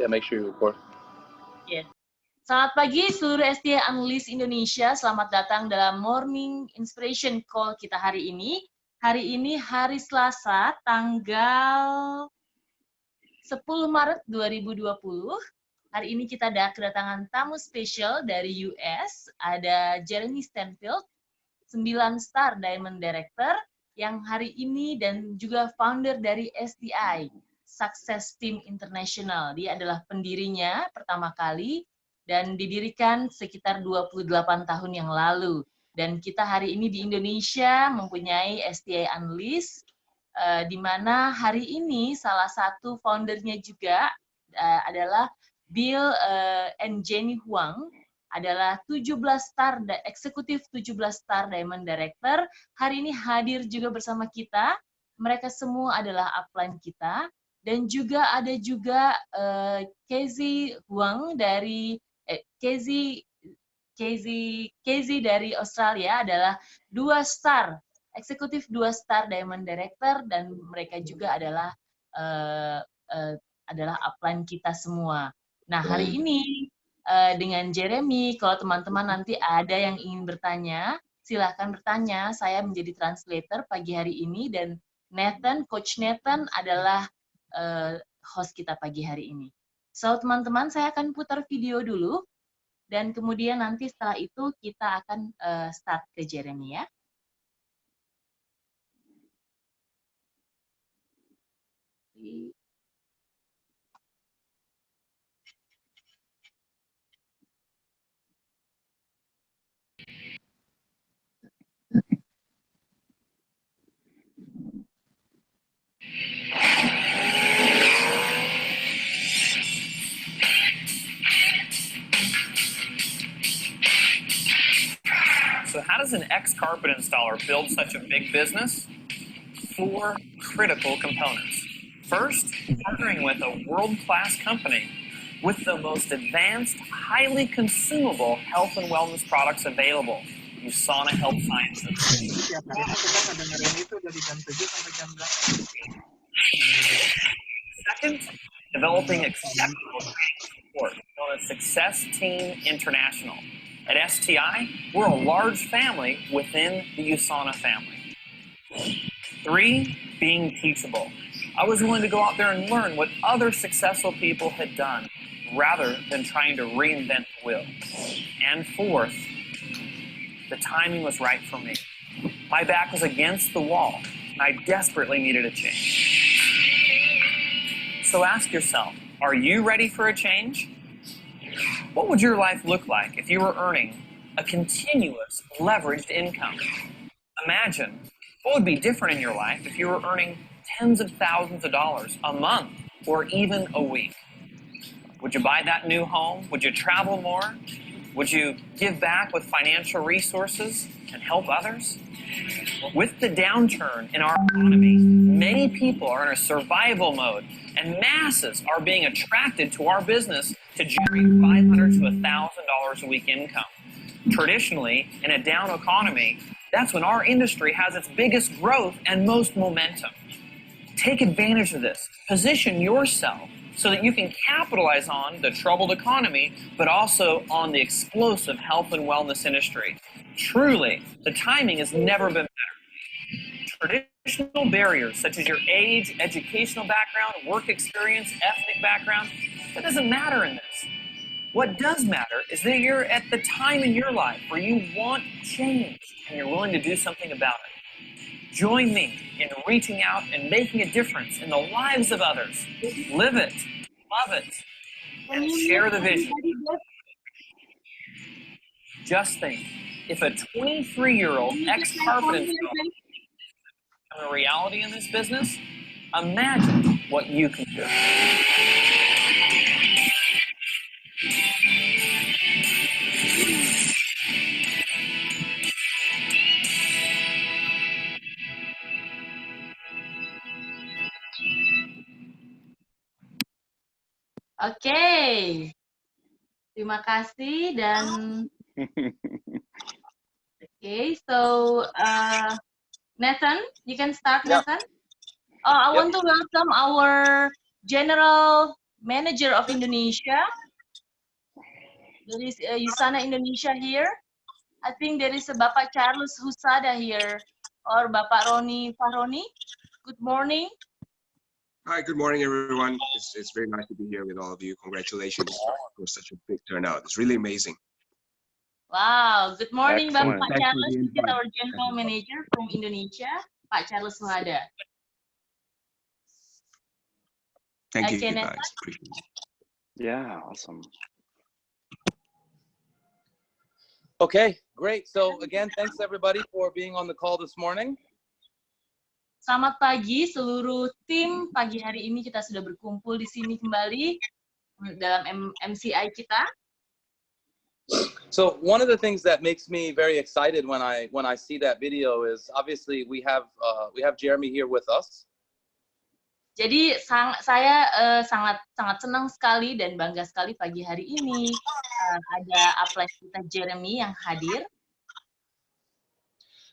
Yeah, make sure you record. Yeah. Selamat pagi seluruh STA Analyst Indonesia. Selamat datang dalam Morning Inspiration Call kita hari ini. Hari ini hari Selasa, tanggal 10 Maret 2020. Hari ini kita ada kedatangan tamu spesial dari US. Ada Jeremy Stansfield, 9 Star Diamond Director, yang hari ini dan juga founder dari STI, Success Team International. Dia adalah pendirinya pertama kali dan didirikan sekitar 28 tahun yang lalu. Dan kita hari ini di Indonesia mempunyai STI Analyst, di mana hari ini salah satu foundernya juga adalah Bill and Jenny Huang, adalah 17 star eksekutif 17 star Diamond Director. Hari ini hadir juga bersama kita. Mereka semua adalah upline kita, dan juga ada juga Casey Huang dari Casey dari Australia, adalah 2 star eksekutif 2 star Diamond Director, dan mereka juga adalah upline kita semua. Nah, hari ini dengan Jeremy, kalau teman-teman nanti ada yang ingin bertanya, silahkan bertanya. Saya menjadi translator pagi hari ini, dan Nathan, Coach Nathan adalah host kita pagi hari ini. So, teman-teman, saya akan putar video dulu, dan kemudian nanti setelah itu kita akan start ke Jeremy ya. So how does an ex-carpet installer build such a big business? 4 critical components. First, partnering with a world-class company with the most advanced, highly consumable health and wellness products available. USANA Health Sciences. Second, developing exceptional support known as Success Team International. At STI, we're a large family within the USANA family. 3, being teachable. I was willing to go out there and learn what other successful people had done rather than trying to reinvent the wheel. And 4th, the timing was right for me. My back was against the wall, and I desperately needed a change. So ask yourself, are you ready for a change? What would your life look like if you were earning a continuous leveraged income? Imagine what would be different in your life if you were earning tens of thousands of dollars a month or even a week. Would you buy that new home? Would you travel more? Would you give back with financial resources and help others? With the downturn in our economy, many people are in a survival mode, and masses are being attracted to our business to generate $500 to $1,000 a week income. Traditionally, in a down economy, that's when our industry has its biggest growth and most momentum. Take advantage of this. Position yourself so that you can capitalize on the troubled economy, but also on the explosive health and wellness industry. Truly, the timing has never been better. Traditional barriers such as your age, educational background, work experience, ethnic background, that doesn't matter in this. What does matter is that you're at the time in your life where you want change and you're willing to do something about it. Join me in reaching out and making a difference in the lives of others. Live it, love it, and share the vision. Just think, if a 23-year-old ex-carpet installer become a reality in this business, imagine what you can do. Oke, terima kasih dan so Nathan, you can start. Nathan. I want to welcome our general manager of Indonesia. There is USANA Indonesia here. I think there is a Bapak Charles Husada here, or Bapak Roni Fahroni. Good morning. Hi, good morning, everyone. It's very nice to be here with all of you. Congratulations for such a big turnout. It's really amazing. Wow, good morning, Excellent. Bapak Charles. This is our general manager from Indonesia, Pak Charles Husada. Thank you, Okay, guys. Appreciate it. Yeah, awesome. Okay, great. So again, thanks everybody for being on the call this morning. Selamat pagi seluruh tim. Pagi hari ini kita sudah berkumpul di sini kembali dalam MCI kita. So one of the things that makes me very excited when I see that video is obviously we have Jeremy here with us. Jadi saya sangat senang sekali dan bangga sekali pagi hari ini ada upline kita Jeremy yang hadir.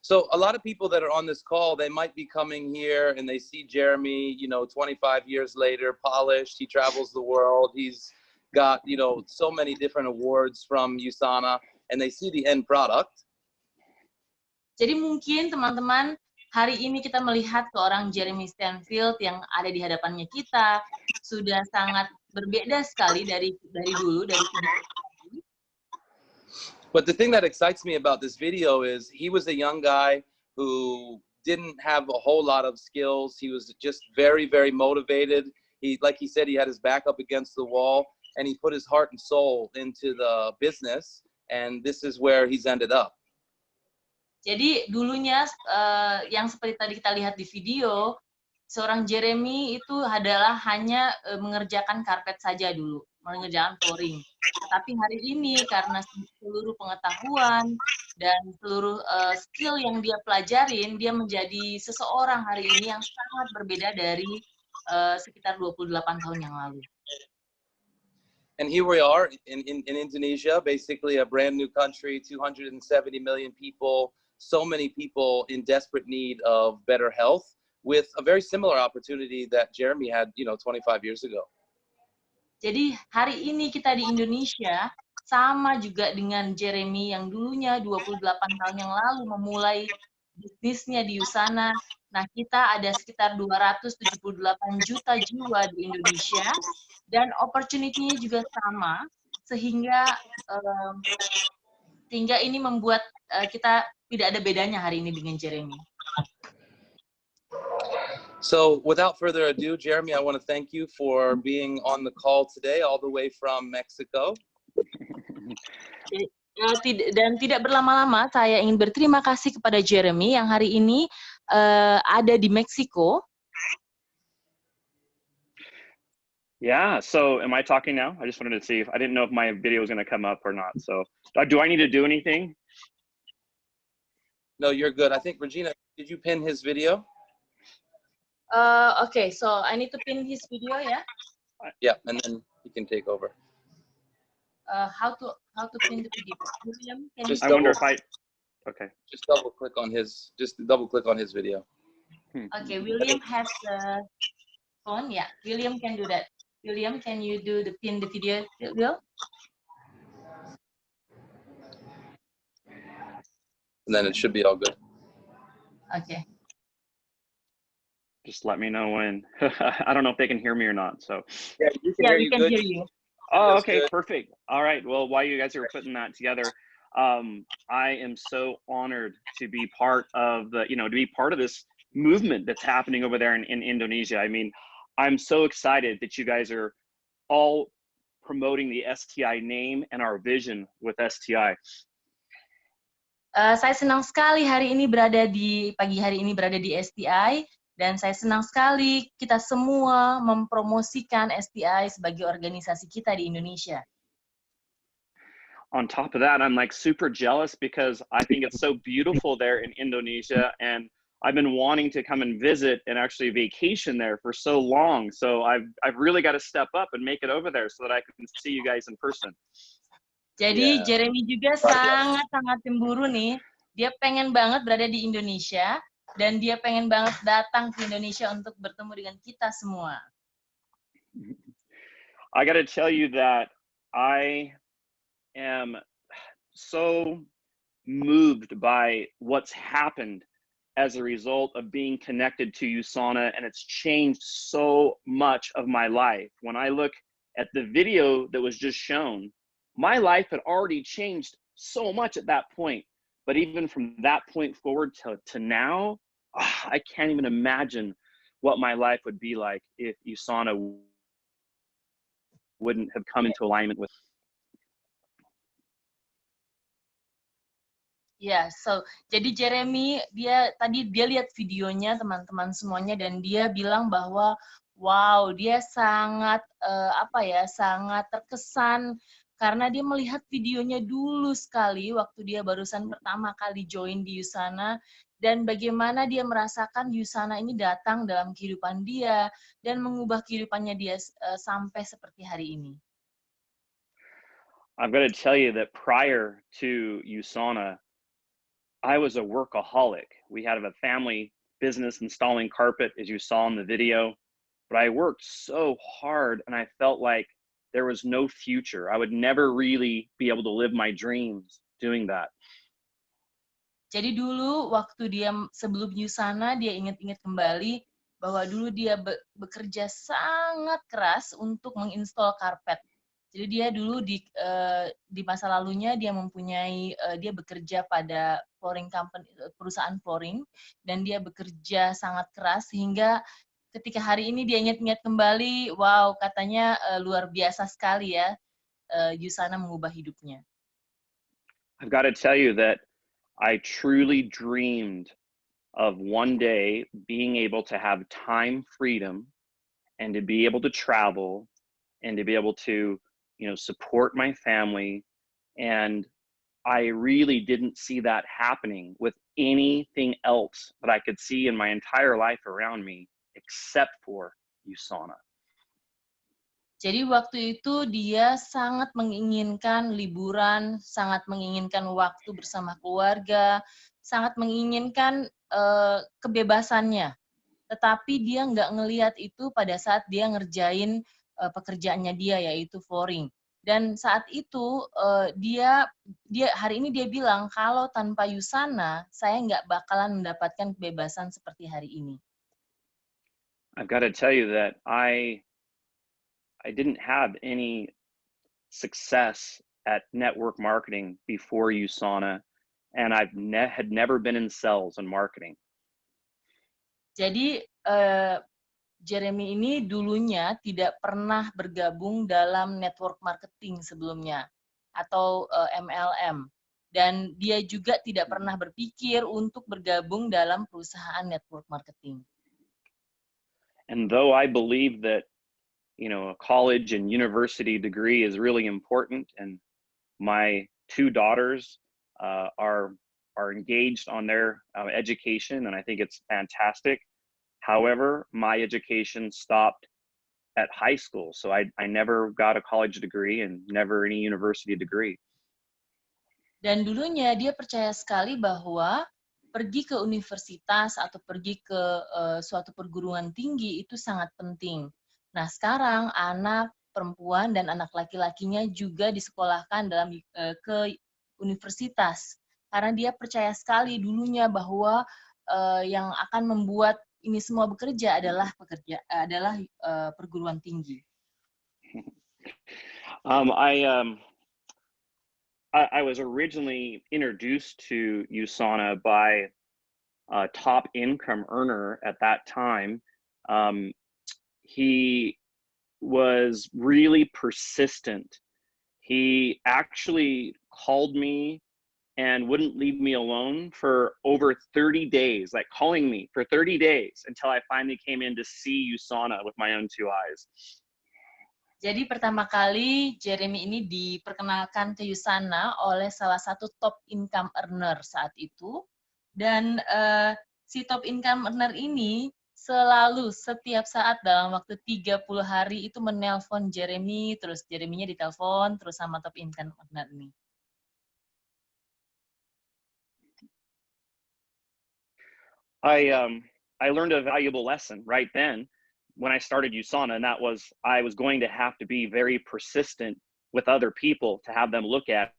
So a lot of people that are on this call, they might be coming here and they see Jeremy, 25 years later, polished. He travels the world. He's got, so many different awards from USANA, and they see the end product. Jadi mungkin teman-teman hari ini kita melihat seorang Jeremy Stansfield yang ada di hadapannya kita sudah sangat berbeda sekali dari dulu dari But the thing that excites me about this video is he was a young guy who didn't have a whole lot of skills. He was just very, very motivated. Like he said, he had his back up against the wall and he put his heart and soul into the business. And this is where he's ended up. Jadi dulunya yang seperti tadi kita lihat di video, seorang Jeremy itu adalah hanya mengerjakan karpet saja dulu, mengerjakan flooring. Tapi hari ini karena seluruh pengetahuan dan seluruh skill yang dia pelajarin, dia menjadi seseorang hari ini yang sangat berbeda dari sekitar 28 tahun yang lalu. And here we are in Indonesia, basically a brand new country, 270 million people, so many people in desperate need of better health, with a very similar opportunity that Jeremy had, 25 years ago. Jadi hari ini kita di Indonesia sama juga dengan Jeremy yang dulunya 28 tahun yang lalu memulai bisnisnya di USANA. Nah, kita ada sekitar 278 juta jiwa di Indonesia dan opportunity-nya juga sama sehingga ini membuat kita tidak ada bedanya hari ini dengan Jeremy. So without further ado, Jeremy, I want to thank you for being on the call today, all the way from Mexico. Dan tidak berlama-lama, saya ingin berterima kasih kepada Jeremy yang hari ini ada di Meksiko. Yeah, so am I talking now? I just wanted to see I didn't know if my video was going to come up or not. So do I need to do anything? No, you're good. I think, Regina, did you pin his video? Okay, so I need to pin his video, yeah? Yeah, and then you can take over. How to pin the video? William, can Just you? I wonder if okay. Just double click on his video. Okay, William has the phone. Yeah, William can do that. William, can you do the pin the video, Will? And then it should be all good. Okay. Just let me know when. I don't know if they can hear me or not. So Yeah, we can hear you. Oh, That's okay, good. Perfect. All right. Well, while you guys are putting that together, I am so honored to be part of this movement that's happening over there in Indonesia. I mean, I'm so excited that you guys are all promoting the STI name and our vision with STI. Saya senang sekali pagi hari ini berada di STI, dan saya senang sekali kita semua mempromosikan STI sebagai organisasi kita di Indonesia. On top of that, I'm like super jealous because I think it's so beautiful there in Indonesia, and I've been wanting to come and visit and actually vacation there for so long. So I've really got to step up and make it over there so that I can see you guys in person. Jadi Yeah. Jeremy juga sangat cemburu nih. Dia pengen banget berada di Indonesia dan dia pengen banget datang ke Indonesia untuk bertemu dengan kita semua. I got to tell you that I am so moved by what's happened as a result of being connected to USANA, and it's changed so much of my life. When I look at the video that was just shown, my life had already changed so much at that point. But even from that point forward to now, I can't even imagine what my life would be like if USANA wouldn't have come into alignment with. Ya, so jadi Jeremy dia lihat videonya teman-teman semuanya dan dia bilang bahwa wow, dia sangat sangat terkesan karena dia melihat videonya dulu sekali waktu dia barusan pertama kali join di USANA dan bagaimana dia merasakan USANA ini datang dalam kehidupan dia dan mengubah kehidupannya dia sampai seperti hari ini. I've got to tell you that prior to USANA, I was a workaholic. We had a family business installing carpet, as you saw in the video, but I worked so hard and I felt like there was no future. I would never really be able to live my dreams doing that. Jadi dulu waktu dia sebelum USANA, dia ingat-ingat kembali bahwa dulu dia bekerja sangat keras untuk menginstal karpet. Jadi dia dulu di masa lalunya dia mempunyai dia bekerja pada flooring company, perusahaan flooring, dan dia bekerja sangat keras sehingga ketika hari ini dia ingat-ingat kembali, wow, katanya luar biasa sekali ya, USANA mengubah hidupnya. I've got to tell you that I truly dreamed of one day being able to have time freedom and to be able to travel and to be able to, support my family. And I really didn't see that happening with anything else that I could see in my entire life around me, except for USANA. Jadi waktu itu dia sangat menginginkan liburan, sangat menginginkan waktu bersama keluarga, sangat menginginkan kebebasannya. Tetapi dia nggak ngelihat itu pada saat dia ngerjain pekerjaannya dia, yaitu flooring. Dan saat itu dia hari ini dia bilang kalau tanpa USANA saya nggak bakalan mendapatkan kebebasan seperti hari ini. I've got to tell you that I didn't have any success at network marketing before USANA, and had never been in sales and marketing. Jadi Jeremy ini dulunya tidak pernah bergabung dalam network marketing sebelumnya atau MLM, dan dia juga tidak pernah berpikir untuk bergabung dalam perusahaan network marketing. And though I believe that a college and university degree is really important, and my two daughters are engaged on their education, and I think it's fantastic. However, my education stopped at high school, so I never got a college degree and never any university degree. Dan dulunya dia percaya sekali bahwa pergi ke universitas atau pergi ke suatu perguruan tinggi itu sangat penting. Nah, sekarang anak perempuan dan anak laki-lakinya juga disekolahkan ke universitas. Karena dia percaya sekali dulunya bahwa yang akan membuat ini semua bekerja adalah perguruan tinggi. I was originally introduced to USANA by a top income earner at that time. He was really persistent. He actually called me and wouldn't leave me alone for over 30 days, like calling me for 30 days until I finally came in to see USANA with my own two eyes. Jadi pertama kali Jeremy ini diperkenalkan ke USANA oleh salah satu top income earner saat itu. Dan si top income earner ini selalu setiap saat dalam waktu 30 hari itu menelpon Jeremy, terus Jeremy-nya ditelepon terus sama top income earner ini. I learned a valuable lesson right then when I started USANA, and that was I was going to have to be very persistent with other people to have them look at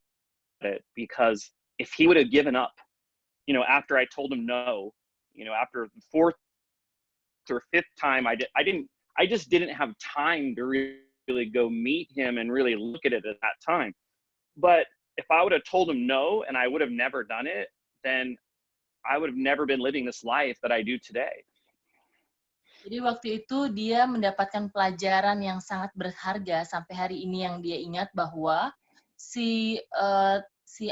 it, because if he would have given up, after I told him no, after the fourth or fifth time, I just didn't have time to really go meet him and really look at it at that time. But if I would have told him no and I would have never done it, then I would have never been living this life that I do today. Jadi waktu itu dia mendapatkan pelajaran yang sangat berharga sampai hari ini, yang dia ingat bahwa si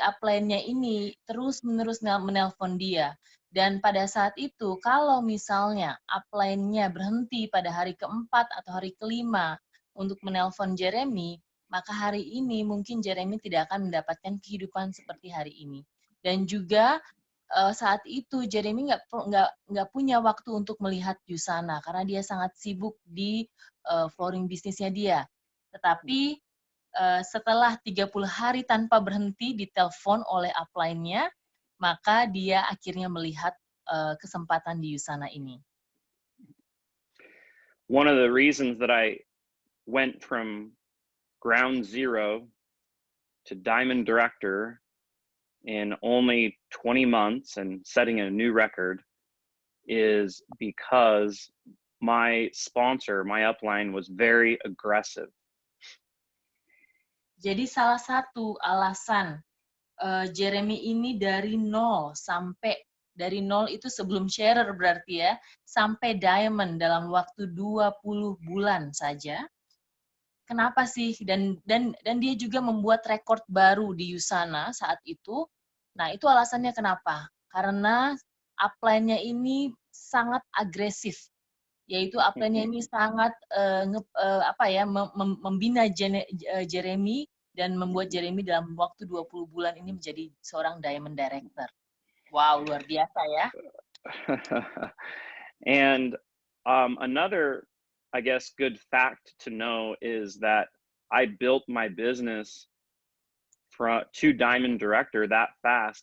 upline-nya ini terus-menerus menelpon dia. Dan pada saat itu, kalau misalnya upline-nya berhenti pada hari keempat atau hari kelima untuk menelpon Jeremy, maka hari ini mungkin Jeremy tidak akan mendapatkan kehidupan seperti hari ini. Dan juga saat itu Jeremy nggak punya waktu untuk melihat USANA karena dia sangat sibuk di flooring bisnisnya dia. Tetapi setelah 30 hari tanpa berhenti ditelepon oleh upline-nya, maka dia akhirnya melihat kesempatan di USANA ini. One of the reasons that I went from ground zero to diamond director in only 20 months and setting a new record is because my sponsor, my upline, was very aggressive. Jadi salah satu alasan Jeremy ini dari nol itu sebelum sharer berarti ya, sampai diamond dalam waktu 20 bulan saja. Kenapa sih? Dan dia juga membuat rekor baru di USANA saat itu. Nah, itu alasannya kenapa? Karena upline-nya ini sangat agresif. Yaitu upline-nya ini sangat membina Jeremy dan membuat Jeremy dalam waktu 20 bulan ini menjadi seorang diamond director. Wow, luar biasa ya. And another, I guess, good fact to know is that I built my business to diamond director that fast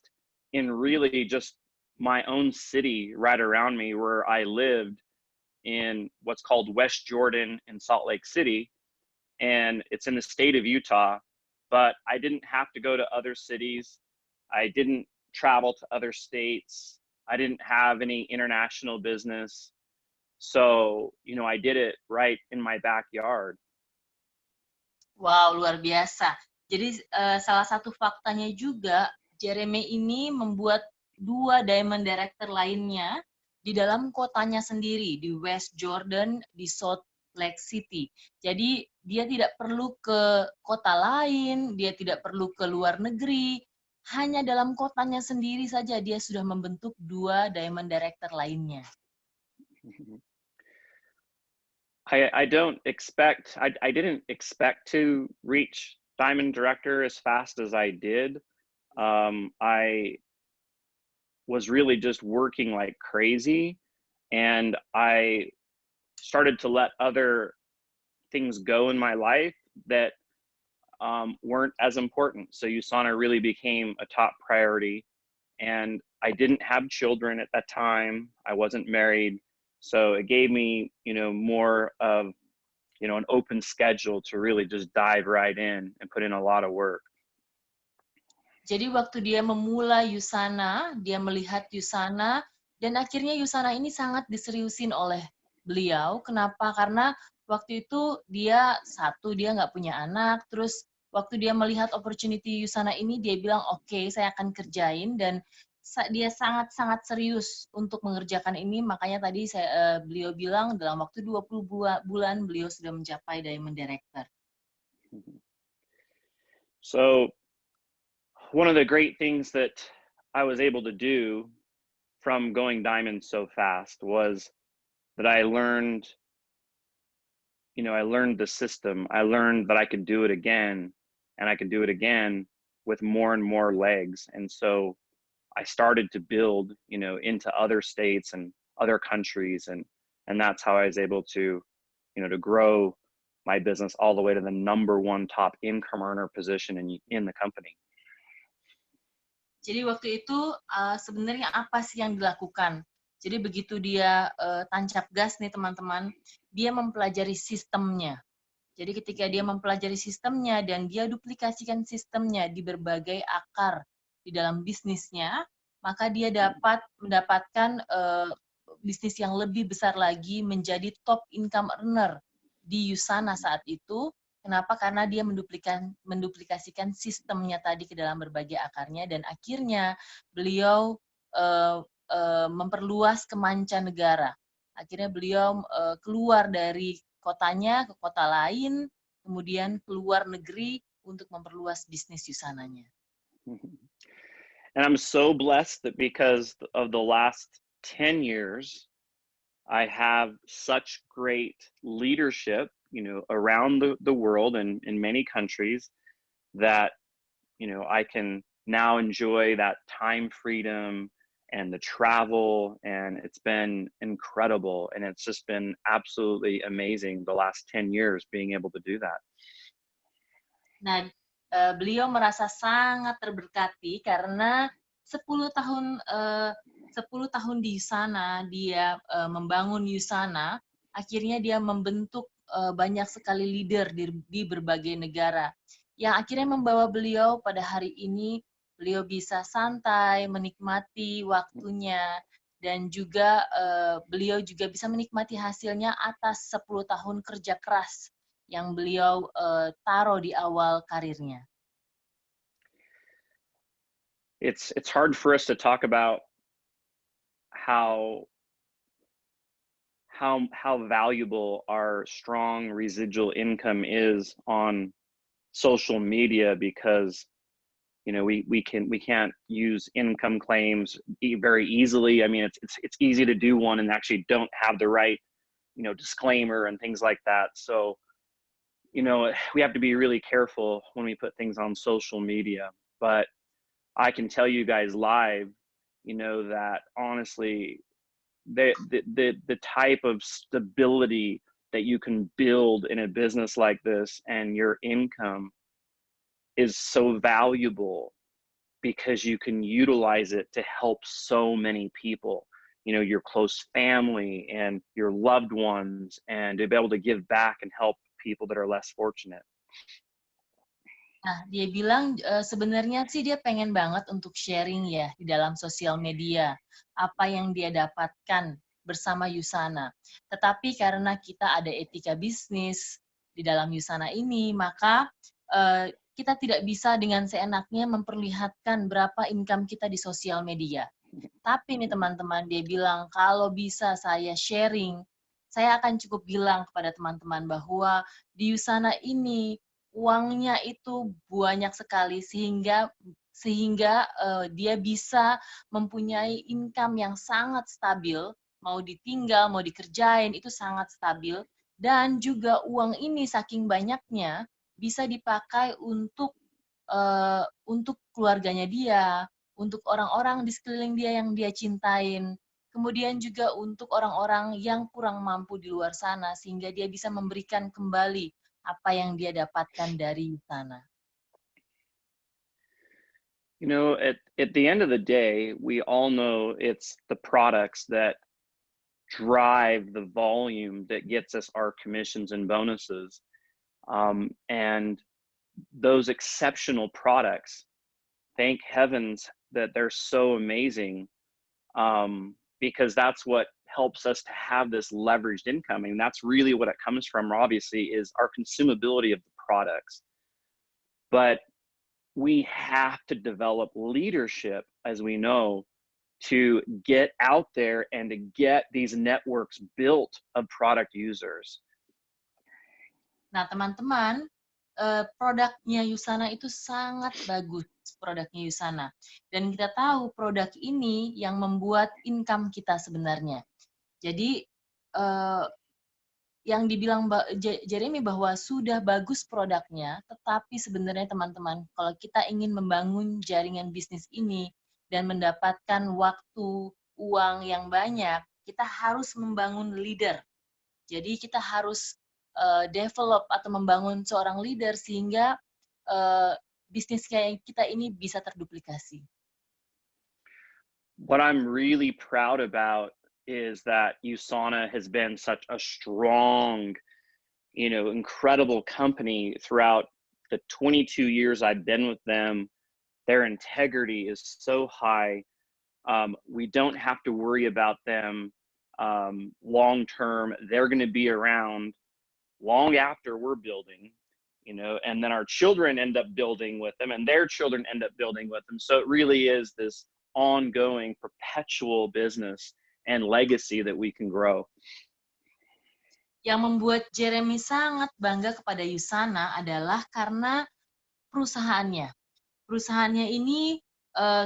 in really just my own city right around me, where I lived in what's called West Jordan in Salt Lake City, and it's in the state of Utah. But I didn't have to go to other cities. I didn't travel to other states. I didn't have any international business. So, I did it right in my backyard. Wow, luar biasa. Jadi salah satu faktanya juga, Jeremy ini membuat 2 diamond director lainnya di dalam kotanya sendiri, di West Jordan, di Salt Lake City. Jadi dia tidak perlu ke kota lain, dia tidak perlu ke luar negeri, hanya dalam kotanya sendiri saja dia sudah membentuk 2 diamond director lainnya. I didn't expect to reach diamond director as fast as I did. I was really just working like crazy, and I started to let other things go in my life that weren't as important. So USANA really became a top priority, and I didn't have children at that time. I wasn't married. So it gave me, more of, an open schedule to really just dive right in and put in a lot of work. Jadi waktu dia memulai USANA, dia melihat USANA, dan akhirnya USANA ini sangat diseriusin oleh beliau. Kenapa? Karena waktu itu dia nggak punya anak, terus waktu dia melihat opportunity USANA ini, dia bilang, oke, saya akan kerjain, dan dia sangat-sangat serius untuk mengerjakan ini. Makanya tadi beliau bilang dalam waktu 20 bulan beliau sudah mencapai diamond director. So one of the great things that I was able to do from going diamond so fast was that I learned the system. I learned that I could do it again, and I could do it again with more and more legs. And so I started to build, into other states and other countries, and that's how I was able to, to grow my business all the way to the #1 top income earner position in the company. Jadi waktu itu sebenarnya apa sih yang dilakukan? Jadi begitu dia tancap gas nih teman-teman, dia mempelajari sistemnya. Jadi ketika dia mempelajari sistemnya dan dia duplikasikan sistemnya di berbagai akar di dalam bisnisnya, maka dia dapat mendapatkan bisnis yang lebih besar lagi, menjadi top income earner di Usana saat itu. Kenapa? Karena dia menduplikasikan sistemnya tadi ke dalam berbagai akarnya, dan akhirnya beliau memperluas ke mancanegara. Akhirnya beliau keluar dari kotanya ke kota lain, kemudian keluar negeri untuk memperluas bisnis Usananya. And I'm so blessed that because of the last 10 years, I have such great leadership, around the world and in many countries that, I can now enjoy that time freedom and the travel, and it's been incredible. And it's just been absolutely amazing the last 10 years being able to do that. Nah, beliau merasa sangat terberkati karena 10 tahun di Usana, dia membangun Usana, akhirnya dia membentuk banyak sekali leader di berbagai negara, yang akhirnya membawa beliau pada hari ini, beliau bisa santai, menikmati waktunya, dan juga beliau juga bisa menikmati hasilnya atas 10 tahun kerja keras yang beliau taruh di awal karirnya. It's hard for us to talk about how valuable our strong residual income is on social media, because we can't use income claims very easily. I mean, it's easy to do one and actually don't have the right disclaimer and things like that. So we have to be really careful when we put things on social media. But I can tell you guys live, that honestly, the type of stability that you can build in a business like this, and your income is so valuable because you can utilize it to help so many people, your close family and your loved ones, and to be able to give back and help people that are less fortunate. Nah, dia bilang sebenarnya sih dia pengen banget untuk sharing ya di dalam sosial media apa yang dia dapatkan bersama Usana. Tetapi karena kita ada etika bisnis di dalam Usana ini, maka kita tidak bisa dengan seenaknya memperlihatkan berapa income kita di sosial media. Tapi nih teman-teman, dia bilang kalau bisa saya sharing, saya akan cukup bilang kepada teman-teman bahwa di Usana ini uangnya itu banyak sekali sehingga dia bisa mempunyai income yang sangat stabil, mau ditinggal, mau dikerjain itu sangat stabil, dan juga uang ini saking banyaknya bisa dipakai untuk keluarganya dia, untuk orang-orang di sekeliling dia yang dia cintain, kemudian juga untuk orang-orang yang kurang mampu di luar sana, sehingga dia bisa memberikan kembali apa yang dia dapatkan dari sana. At the end of the day, we all know it's the products that drive the volume that gets us our commissions and bonuses. And those exceptional products, thank heavens that they're so amazing, because that's what helps us to have this leveraged income. And that's really what it comes from, obviously, is our consumability of the products. But we have to develop leadership, as we know, to get out there and to get these networks built of product users. Nah, teman-teman, produknya Usana itu sangat bagus, produknya Usana. Dan kita tahu produk ini yang membuat income kita sebenarnya. Jadi, yang dibilang Jeremy bahwa sudah bagus produknya, tetapi sebenarnya teman-teman, kalau kita ingin membangun jaringan bisnis ini dan mendapatkan waktu, uang yang banyak, kita harus membangun leader. Jadi kita harus develop atau membangun seorang leader sehingga bisnis kayak kita ini bisa terduplikasi. What I'm really proud about is that USANA has been such a strong, incredible company throughout the 22 years I've been with them. Their integrity is so high. We don't have to worry about them long term. They're going to be around long after we're building, and then our children end up building with them and their children end up building with them. So it really is this ongoing perpetual business and legacy that we can grow. Yang membuat Jeremy sangat bangga kepada USANA adalah karena perusahaannya. Perusahaannya ini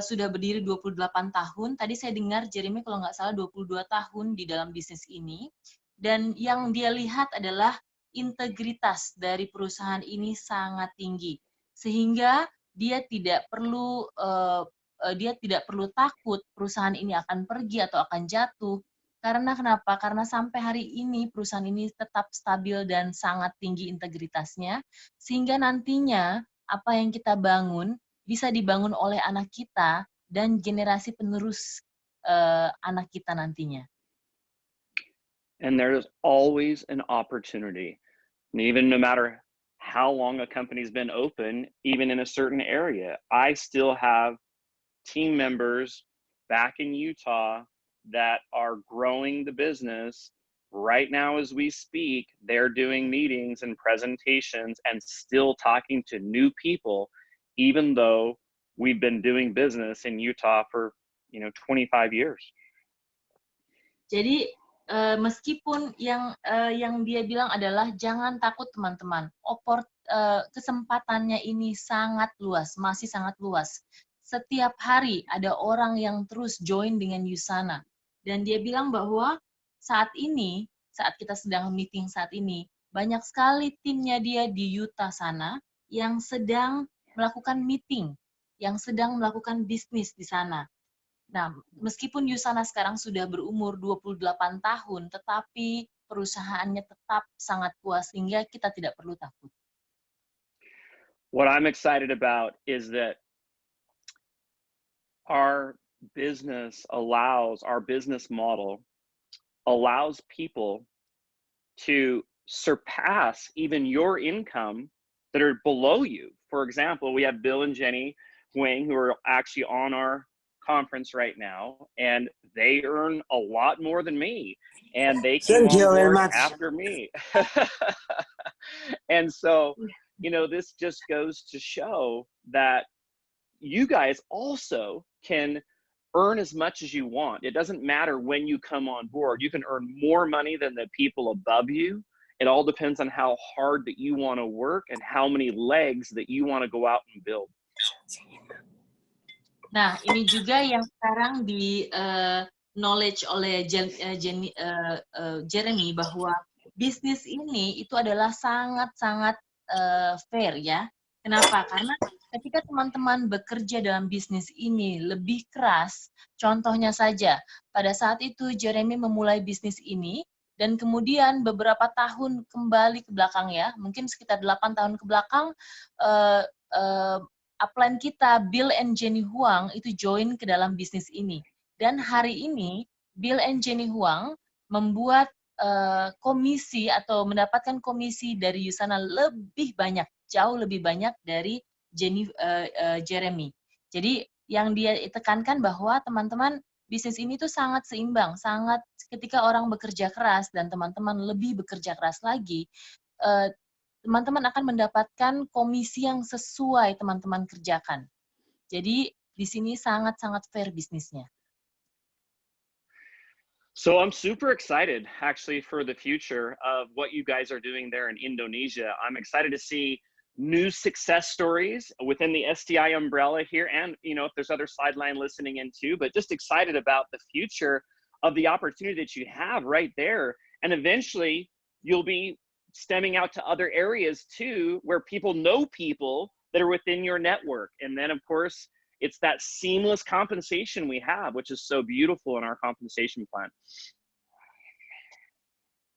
sudah berdiri 28 tahun. Tadi saya dengar Jeremy kalau nggak salah 22 tahun di dalam bisnis ini. Dan yang dia lihat adalah integritas dari perusahaan ini sangat tinggi. Sehingga dia tidak perlu takut perusahaan ini akan pergi atau akan jatuh. Karena kenapa? Karena sampai hari ini perusahaan ini tetap stabil dan sangat tinggi integritasnya, sehingga nantinya apa yang kita bangun bisa dibangun oleh anak kita dan generasi penerus anak kita nantinya. And there's always an opportunity. And even no matter how long a company's been open, even in a certain area, I still have team members back in Utah that are growing the business. Right now as we speak, they're doing meetings and presentations and still talking to new people, even though we've been doing business in Utah for 25 years. Jadi meskipun yang dia bilang adalah jangan takut teman-teman, kesempatannya ini sangat luas, masih sangat luas. Setiap hari ada orang yang terus join dengan USANA. Dan dia bilang bahwa saat kita sedang meeting saat ini, banyak sekali timnya dia di Utah sana yang sedang melakukan meeting, yang sedang melakukan bisnis di sana. Nah, meskipun USANA sekarang sudah berumur 28 tahun, tetapi perusahaannya tetap sangat kuat sehingga kita tidak perlu takut. What I'm excited about is that our business model allows people to surpass even your income that are below you. For example, we have Bill and Jenny Huang who are actually on our conference right now, and they earn a lot more than me, and they came on board after me. And so, this just goes to show that you guys also can earn as much as you want. It doesn't matter when you come on board. You can earn more money than the people above you. It all depends on how hard that you want to work and how many legs that you want to go out and build. Nah, ini juga yang sekarang di knowledge oleh Jeremy bahwa bisnis ini itu adalah sangat-sangat fair ya. Kenapa? Karena ketika teman-teman bekerja dalam bisnis ini lebih keras, contohnya saja, pada saat itu Jeremy memulai bisnis ini, dan kemudian beberapa tahun kembali ke belakang ya, mungkin sekitar 8 tahun ke belakang, upline kita, Bill and Jenny Huang, itu join ke dalam bisnis ini. Dan hari ini, Bill and Jenny Huang membuat komisi atau mendapatkan komisi dari USANA lebih banyak, jauh lebih banyak dari Jeremy. Jadi yang dia tekankan bahwa teman-teman bisnis ini tuh sangat seimbang, sangat ketika orang bekerja keras dan teman-teman lebih bekerja keras lagi, teman-teman akan mendapatkan komisi yang sesuai teman-teman kerjakan. Jadi di sini sangat-sangat fair bisnisnya. So I'm super excited actually for the future of what you guys are doing there in Indonesia. I'm excited to see new success stories within the STI umbrella here, and if there's other sideline listening in too, but just excited about the future of the opportunity that you have right there. And eventually you'll be stemming out to other areas too, where people know people that are within your network. And then of course, it's that seamless compensation we have, which is so beautiful in our compensation plan.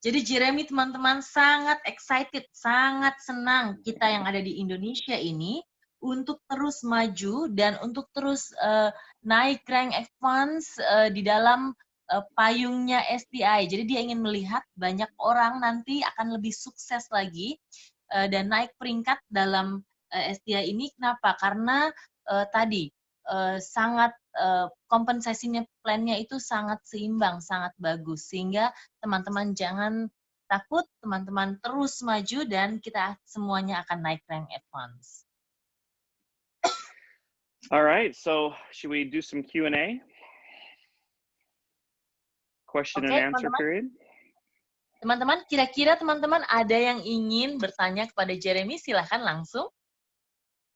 Jadi Jeremy teman-teman sangat excited, sangat senang kita yang ada di Indonesia ini untuk terus maju dan untuk terus naik rank advance di dalam payungnya STI. Jadi dia ingin melihat banyak orang nanti akan lebih sukses lagi dan naik peringkat dalam STI ini. Kenapa? Karena tadi sangat kompensasinya, plannya itu sangat seimbang, sangat bagus, sehingga teman-teman jangan takut, teman-teman terus maju dan kita semuanya akan naik rank advance. All right, so should we do some Q&A? Question and answer period? Teman-teman, kira-kira teman-teman ada yang ingin bertanya kepada Jeremy, silahkan langsung.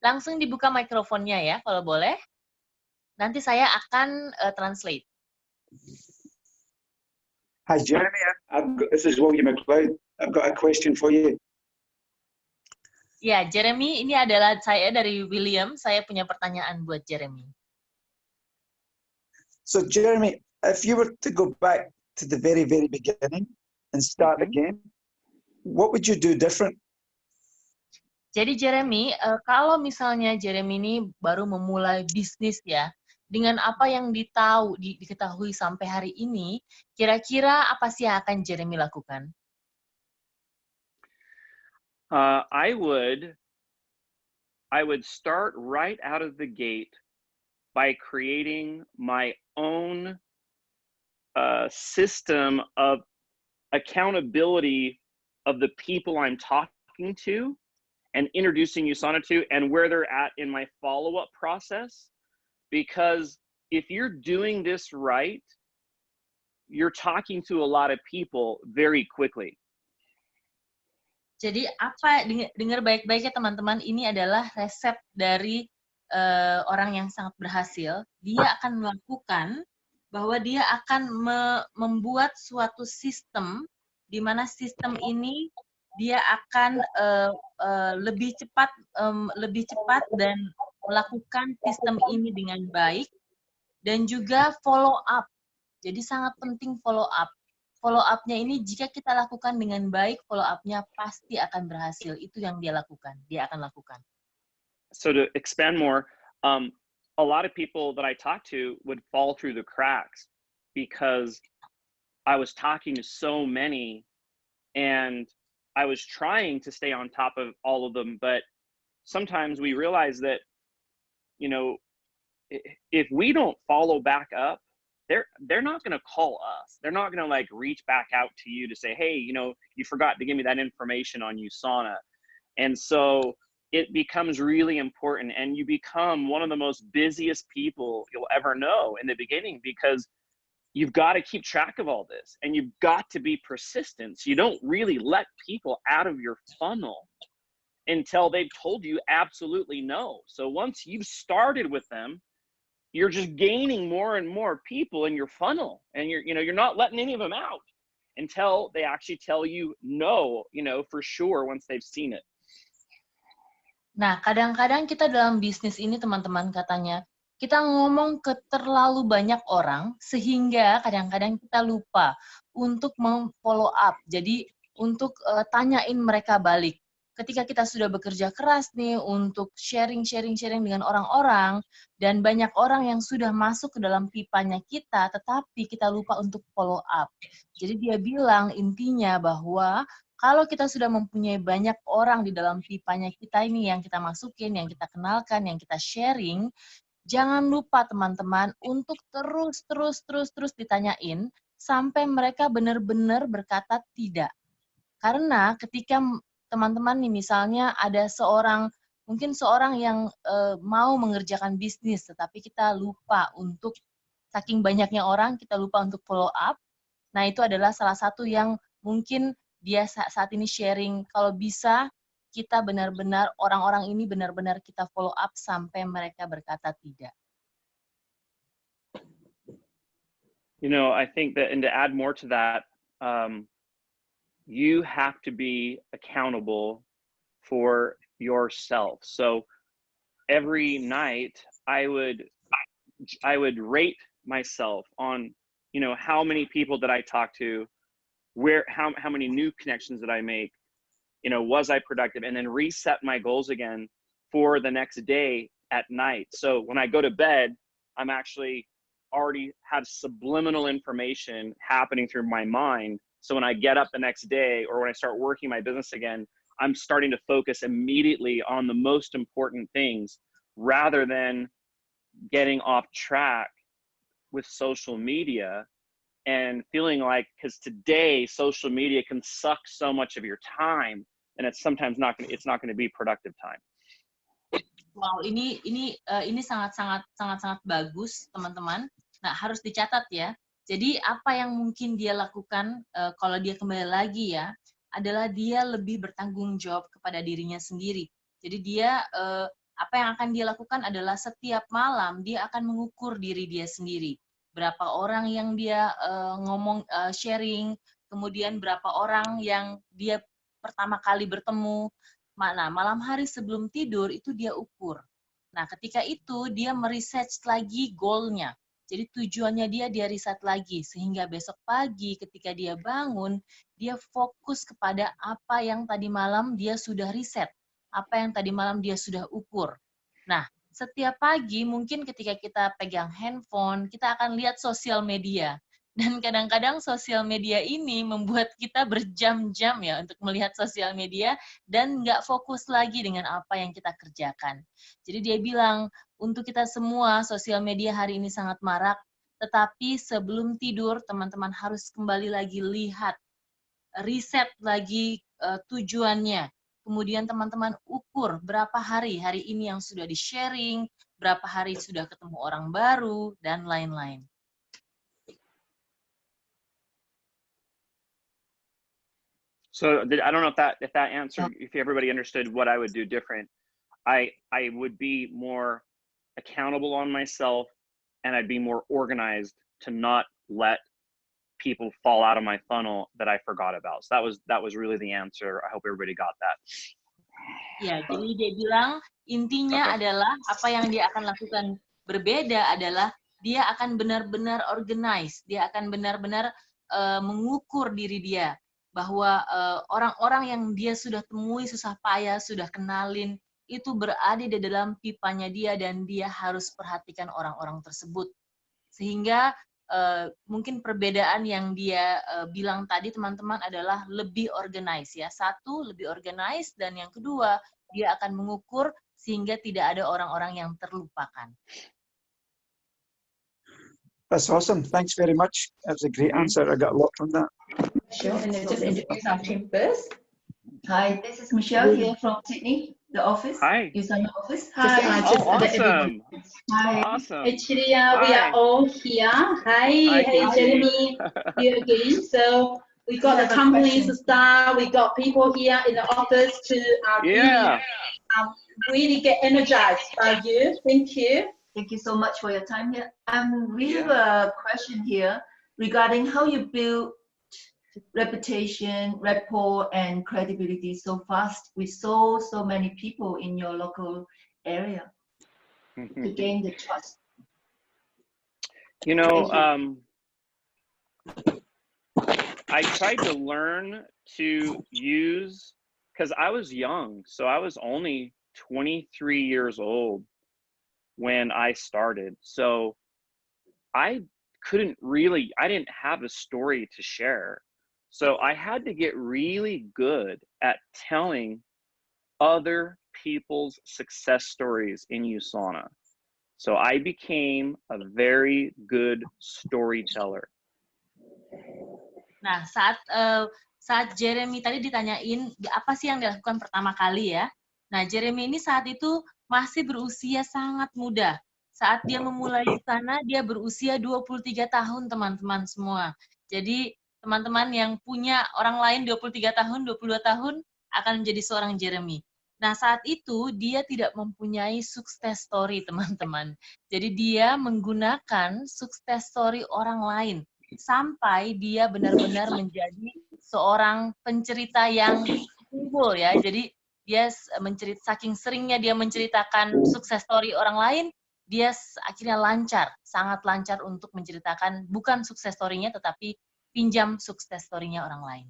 Langsung dibuka mikrofonnya ya, kalau boleh. Nanti saya akan translate. Hi, Jeremy. This is William McLeod. I've got a question for you. Ya, Jeremy, ini adalah saya dari William. Saya punya pertanyaan buat Jeremy. So, Jeremy, if you were to go back to the very, very beginning and start again, what would you do different? Jadi Jeremy, kalau misalnya Jeremy ini baru memulai bisnis ya, dengan apa yang diketahui sampai hari ini, kira-kira apa sih yang akan Jeremy lakukan? I would start right out of the gate by creating my own system of accountability of the people I'm talking to and introducing USANA to and where they're at in my follow-up process. Because if you're doing this right, you're talking to a lot of people very quickly. Jadi dengar baik-baik ya teman-teman, ini adalah resep dari orang yang sangat berhasil. Dia akan melakukan bahwa dia akan membuat suatu sistem, di mana sistem ini dia akan lebih cepat dan melakukan sistem ini dengan baik, dan juga follow up. Jadi sangat penting follow up. Follow up-nya ini jika kita lakukan dengan baik, follow up-nya pasti akan berhasil. Itu yang dia akan lakukan. So to expand more, a lot of people that I talked to would fall through the cracks because I was talking to so many and I was trying to stay on top of all of them, but sometimes we realize that, you know, if we don't follow back up, they're not going to call us. They're not going to like reach back out to you to say, hey, you know, you forgot to give me that information on USANA. And so it becomes really important, and you become one of the most busiest people you'll ever know in the beginning, because you've got to keep track of all this and you've got to be persistent. So you don't really let people out of your funnel until they've told you absolutely no. So once you've started with them, you're just gaining more and more people in your funnel, and you're not letting any of them out until they actually tell you no, for sure, once they've seen it. Nah, kadang-kadang kita dalam bisnis ini, teman-teman, katanya kita ngomong ke terlalu banyak orang sehingga kadang-kadang kita lupa untuk follow up. Jadi untuk tanyain mereka balik. Ketika kita sudah bekerja keras nih untuk sharing dengan orang-orang, dan banyak orang yang sudah masuk ke dalam pipanya kita, tetapi kita lupa untuk follow up. Jadi dia bilang intinya bahwa kalau kita sudah mempunyai banyak orang di dalam pipanya kita ini yang kita masukin, yang kita kenalkan, yang kita sharing, jangan lupa teman-teman untuk terus ditanyain sampai mereka benar-benar berkata tidak. Karena ketika teman-teman nih misalnya ada mungkin seorang yang mau mengerjakan bisnis, tetapi kita lupa untuk, saking banyaknya orang, kita lupa untuk follow up. Nah, itu adalah salah satu yang mungkin dia saat ini sharing, kalau bisa kita benar-benar, orang-orang ini benar-benar kita follow up sampai mereka berkata tidak. I think that, and to add more to that, you have to be accountable for yourself. So every night I would rate myself on, how many people did I talk to, how many new connections did I make, was I productive, and then reset my goals again for the next day at night. So when I go to bed, I'm actually already have subliminal information happening through my mind. So when I get up the next day or when I start working my business again, I'm starting to focus immediately on the most important things rather than getting off track with social media and feeling like, because today social media can suck so much of your time and it's sometimes not going to be productive time. Wow, ini sangat bagus, teman-teman. Nah, harus dicatat ya. Jadi apa yang mungkin dia lakukan kalau dia kembali lagi ya, adalah dia lebih bertanggung jawab kepada dirinya sendiri. Jadi dia apa yang akan dia lakukan adalah setiap malam dia akan mengukur diri dia sendiri. Berapa orang yang dia sharing, kemudian berapa orang yang dia pertama kali bertemu. Nah, malam hari sebelum tidur itu dia ukur. Nah, ketika itu dia meresearch lagi goalnya. Jadi tujuannya dia riset lagi. Sehingga besok pagi ketika dia bangun, dia fokus kepada apa yang tadi malam dia sudah riset. Apa yang tadi malam dia sudah ukur. Nah, setiap pagi mungkin ketika kita pegang handphone, kita akan lihat sosial media. Dan kadang-kadang sosial media ini membuat kita berjam-jam ya untuk melihat sosial media dan nggak fokus lagi dengan apa yang kita kerjakan. Jadi dia bilang, untuk kita semua sosial media hari ini sangat marak, tetapi sebelum tidur teman-teman harus kembali lagi lihat, riset lagi tujuannya. Kemudian teman-teman ukur berapa hari ini yang sudah di-sharing, berapa hari sudah ketemu orang baru, dan lain-lain. So I don't know if that answered, if everybody understood what I would do different. I would be more accountable on myself, and I'd be more organized to not let people fall out of my funnel that I forgot about. So that was really the answer. I hope everybody got that. Ya, jadi dia bilang intinya adalah apa yang dia akan lakukan berbeda adalah dia akan benar-benar organize, dia akan benar-benar mengukur diri dia. Bahwa orang-orang yang dia sudah temui, susah payah, sudah kenalin, itu berada di dalam pipanya dia dan dia harus perhatikan orang-orang tersebut. Sehingga mungkin perbedaan yang dia bilang tadi teman-teman adalah lebih organize ya. Satu, lebih organize, dan yang kedua, dia akan mengukur sehingga tidak ada orang-orang yang terlupakan. That's awesome. Thanks very much. That was a great answer. I got a lot from that. Sure, and then just introduce our team first. Hi, this is Michelle here from Sydney, the office. Hi. Usana office. Hi. Awesome. Hi. Awesome. Actually, we are all here. Hi, Jeremy, here again. So we got the company's staff, we got people here in the office to really get energized by you. Thank you. Thank you so much for your time here. We have a question here regarding how you build reputation, rapport, and credibility so fast with so many people in your local area to gain the trust. You know, I tried to learn to use, because I was young, so I was only 23 years old when I started. So I didn't have a story to share. So I had to get really good at telling other people's success stories in USANA. So I became a very good storyteller. Nah, saat Jeremy tadi ditanyain apa sih yang dilakukan pertama kali ya. Nah, Jeremy ini saat itu masih berusia sangat muda. Saat dia memulai di sana, dia berusia 23 tahun, teman-teman semua. Jadi teman-teman yang punya orang lain 23 tahun, 22 tahun akan menjadi seorang Jeremy. Nah, saat itu dia tidak mempunyai sukses story, teman-teman. Jadi dia menggunakan sukses story orang lain sampai dia benar-benar menjadi seorang pencerita yang unggul ya. Jadi dia saking seringnya dia menceritakan sukses story orang lain, dia akhirnya sangat lancar untuk menceritakan bukan sukses story-nya tetapi pinjam sukses story-nya orang lain.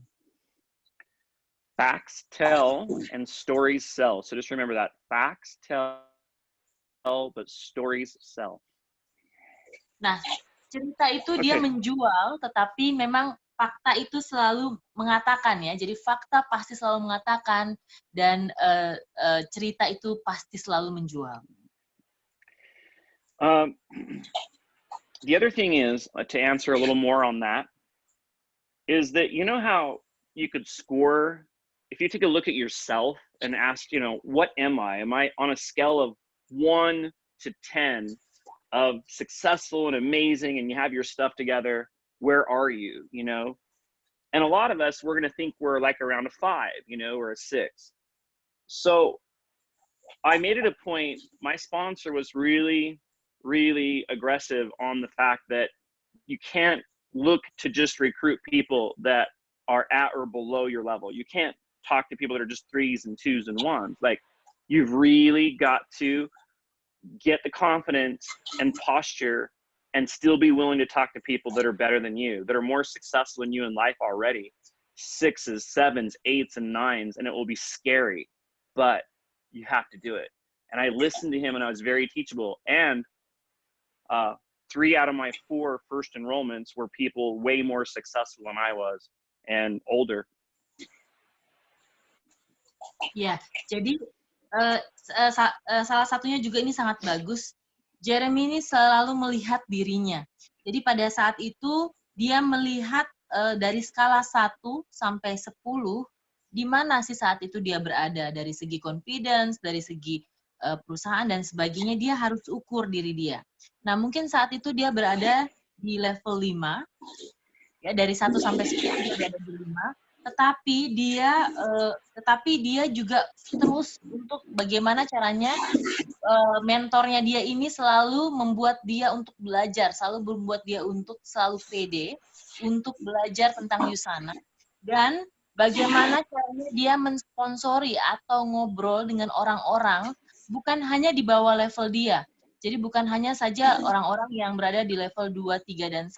Facts tell and stories sell. So just remember that. Facts tell, but stories sell. Nah, cerita itu dia menjual, tetapi memang fakta itu selalu mengatakan ya. Jadi fakta pasti selalu mengatakan dan cerita itu pasti selalu menjual. The other thing is, to answer a little more on that, is that you know how you could score, if you take a look at yourself and ask, you know, what am I? Am I on a scale of 1 to 10 of successful and amazing, and you have your stuff together? Where are you, you know? And a lot of us, we're going to think we're like around a 5, you know, or a 6. So I made it a point, my sponsor was really, really aggressive on the fact that you can't look to just recruit people that are at or below your level. You can't talk to people that are just 3s and 2s and 1s. Like, you've really got to get the confidence and posture and still be willing to talk to people that are better than you, that are more successful than you in life already. 6s, 7s, 8s, and 9s, and it will be scary, but you have to do it. And I listened to him, and I was very teachable. And 3 out of my 4 first enrollments were people way more successful than I was and older. Ya, jadi salah satunya juga ini sangat bagus. Jeremy ini selalu melihat dirinya. Jadi pada saat itu dia melihat dari skala 1 sampai 10, di mana sih saat itu dia berada dari segi confidence, dari segi perusahaan dan sebagainya, dia harus ukur diri dia. Nah, mungkin saat itu dia berada di level 5, ya dari 1 sampai 10 dia berada di 5, tetapi dia juga terus untuk bagaimana caranya mentornya dia ini selalu membuat dia untuk belajar, selalu membuat dia untuk selalu pede, untuk belajar tentang Usana, dan bagaimana caranya dia mensponsori atau ngobrol dengan orang-orang bukan hanya di bawah level dia. Jadi bukan hanya saja orang-orang yang berada di level 2, 3, dan 1,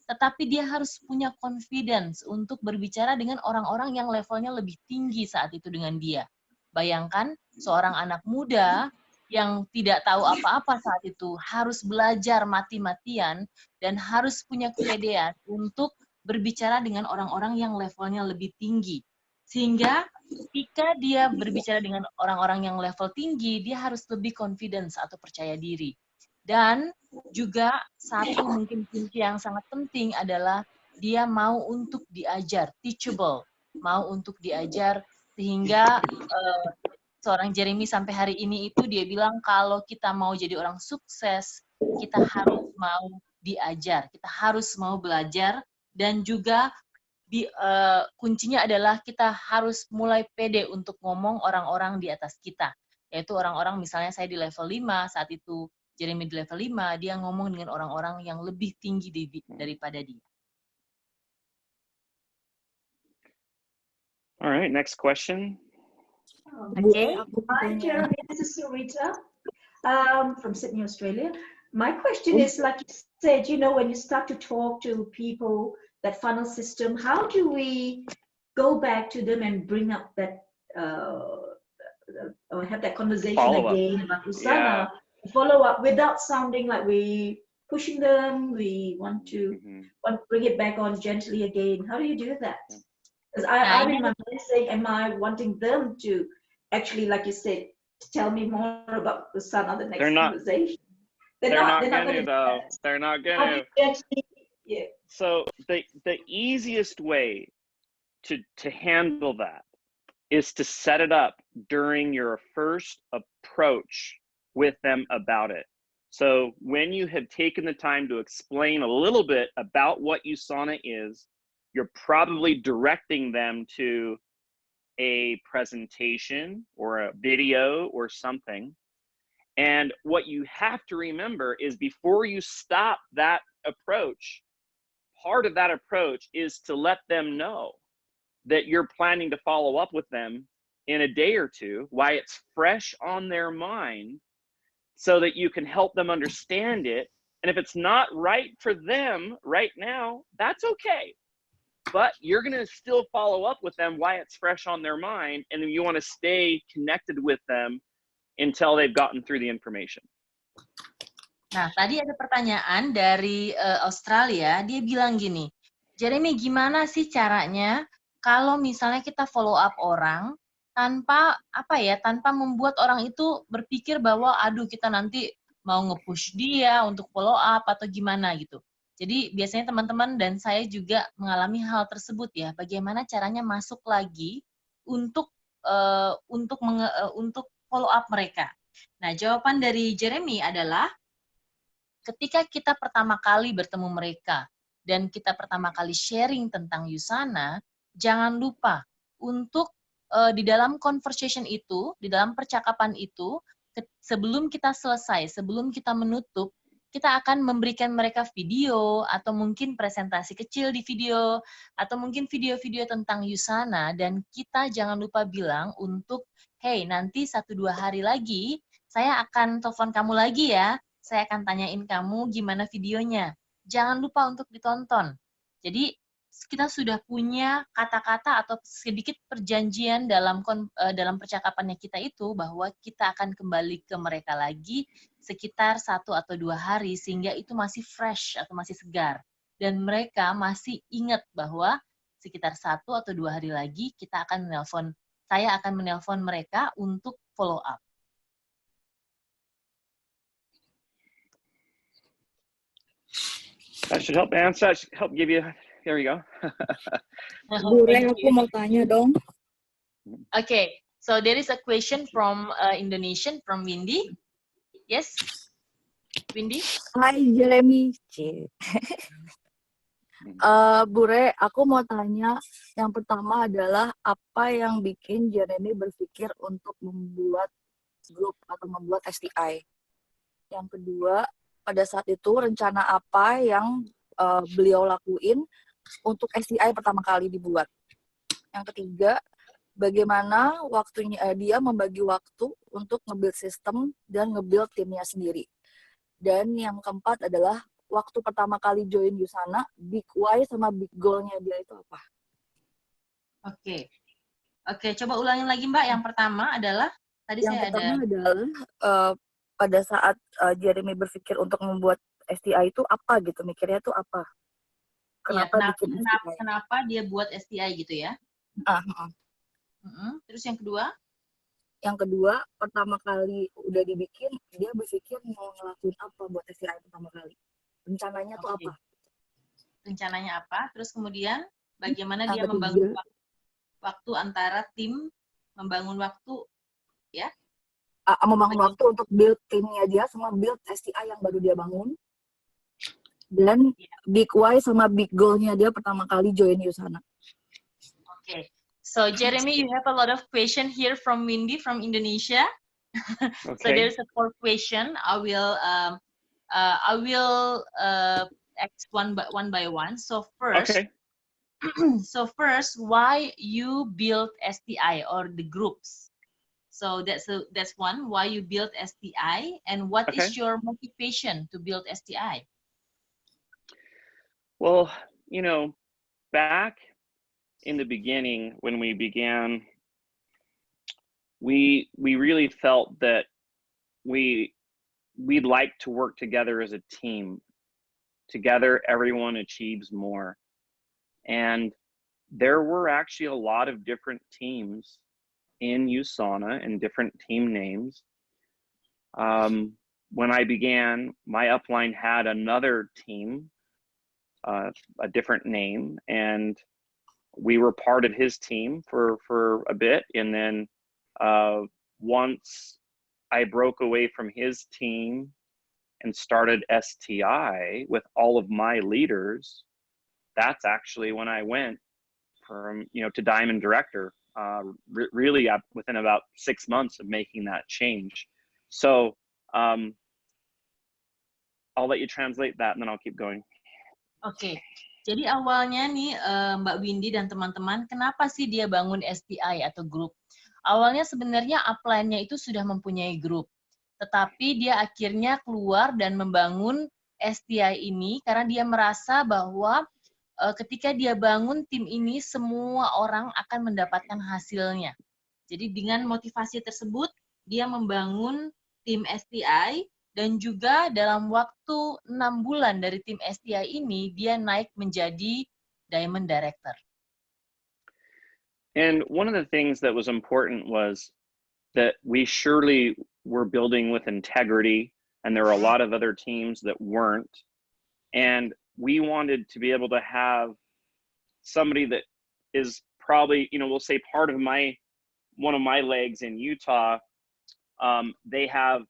tetapi dia harus punya confidence untuk berbicara dengan orang-orang yang levelnya lebih tinggi saat itu dengan dia. Bayangkan seorang anak muda yang tidak tahu apa-apa saat itu harus belajar mati-matian dan harus punya kepedean untuk berbicara dengan orang-orang yang levelnya lebih tinggi. Sehingga ketika dia berbicara dengan orang-orang yang level tinggi, dia harus lebih confidence atau percaya diri. Dan juga satu mungkin kunci yang sangat penting adalah dia mau untuk diajar, teachable, mau untuk diajar, sehingga seorang Jeremy sampai hari ini itu dia bilang kalau kita mau jadi orang sukses, kita harus mau diajar, kita harus mau belajar, dan juga kuncinya adalah kita harus mulai pede untuk ngomong orang-orang di atas kita, yaitu orang-orang, misalnya saya di level 5 saat itu, Jeremy di level 5, dia ngomong dengan orang-orang yang lebih tinggi daripada dia. All right, next question. Okay. Hi, Jeremy. This is Sarita from Sydney, Australia. My question is, like you said, you know, when you start to talk to people, that funnel system, how do we go back to them and bring up that, or have that conversation again about Usana, follow up without sounding like we pushing them, we want to bring it back on gently again. How do you do that? Because I'm in my mind saying, am I wanting them to actually, like you said, tell me more about Usana the next conversation? They're not going to, though. They're not going to. Yeah. So the easiest way to handle that is to set it up during your first approach with them about it. So when you have taken the time to explain a little bit about what Usana is, you're probably directing them to a presentation or a video or something. And what you have to remember is before you stop that approach, part of that approach is to let them know that you're planning to follow up with them in a day or two, why it's fresh on their mind, so that you can help them understand it. And if it's not right for them right now, that's okay. But you're going to still follow up with them why it's fresh on their mind, and you want to stay connected with them until they've gotten through the information. Nah, tadi ada pertanyaan dari Australia, dia bilang gini, Jeremy, gimana sih caranya kalau misalnya kita follow up orang tanpa tanpa membuat orang itu berpikir bahwa aduh kita nanti mau nge-push dia untuk follow up atau gimana gitu. Jadi biasanya teman-teman dan saya juga mengalami hal tersebut ya. Bagaimana caranya masuk lagi untuk untuk follow up mereka. Nah, jawaban dari Jeremy adalah ketika kita pertama kali bertemu mereka dan kita pertama kali sharing tentang Yusana, jangan lupa untuk di dalam conversation itu, di dalam percakapan itu, sebelum kita selesai, sebelum kita menutup, kita akan memberikan mereka video atau mungkin presentasi kecil di video atau mungkin video-video tentang Yusana dan kita jangan lupa bilang untuk hey nanti 1-2 hari lagi saya akan telepon kamu lagi ya. Saya akan tanyain kamu gimana videonya. Jangan lupa untuk ditonton. Jadi kita sudah punya kata-kata atau sedikit perjanjian dalam percakapannya kita itu bahwa kita akan kembali ke mereka lagi sekitar 1 atau 2 hari sehingga itu masih fresh atau masih segar dan mereka masih ingat bahwa sekitar 1 atau 2 hari lagi saya akan menelpon mereka untuk follow up. That should help answer. That should help give you. There we go. Bu Ren, aku mau tanya dong. Okay, so there is a question from Indonesian, from Windy. Yes, Windy. Hai Jeremy. Bu Re, aku mau tanya. Yang pertama adalah apa yang bikin Jeremy berpikir untuk membuat grup atau membuat STI. Yang kedua, pada saat itu rencana apa yang beliau lakuin untuk STI pertama kali dibuat. Yang ketiga, bagaimana waktunya dia membagi waktu untuk nge-build sistem dan nge-build timnya sendiri. Dan yang keempat adalah waktu pertama kali join Yusana, big why sama big goal-nya dia itu apa? Oke, coba ulangin lagi Mbak. Yang pertama adalah tadi yang saya pertama ada adalah pada saat Jeremy berpikir untuk membuat STI itu apa gitu, mikirnya itu apa? Kenapa dia buat STI gitu ya? Terus yang kedua? Yang kedua, pertama kali udah dibikin, dia berpikir mau ngelakuin apa buat STI pertama kali. Rencananya tuh apa? Rencananya apa? Terus kemudian bagaimana dia membangun waktu antara tim, membangun waktu ya? Membangun waktu untuk build timnya dia sama build STI yang baru dia bangun. Dan big why sama big goal-nya dia pertama kali join Yusana. Okay. So Jeremy, you have a lot of question here from Windy from Indonesia. Okay. So there's a 4 question. I will ask one by one. So first, why you build STI or the groups? So that's one. Why you build STI and what is your motivation to build STI? Well, back in the beginning when we began, we really felt that we'd like to work together as a team. Together, everyone achieves more. And there were actually a lot of different teams in USANA and different team names. When I began, my upline had another team, a different name, and we were part of his team for a bit. And then once I broke away from his team and started STI with all of my leaders, that's actually when I went from, to Diamond Director, really within about 6 months of making that change. So I'll let you translate that and then I'll keep going. Oke, jadi awalnya nih Mbak Windy dan teman-teman, kenapa sih dia bangun STI atau grup? Awalnya sebenarnya upline-nya itu sudah mempunyai grup, tetapi dia akhirnya keluar dan membangun STI ini karena dia merasa bahwa ketika dia bangun tim ini, semua orang akan mendapatkan hasilnya. Jadi dengan motivasi tersebut, dia membangun tim STI dan juga dalam waktu 6 bulan dari tim STI ini, dia naik menjadi Diamond Director. And one of the things that was important was that we surely were building with integrity, and there were a lot of other teams that weren't. And we wanted to be able to have somebody that is probably, we'll say part of one of my legs in Utah. They have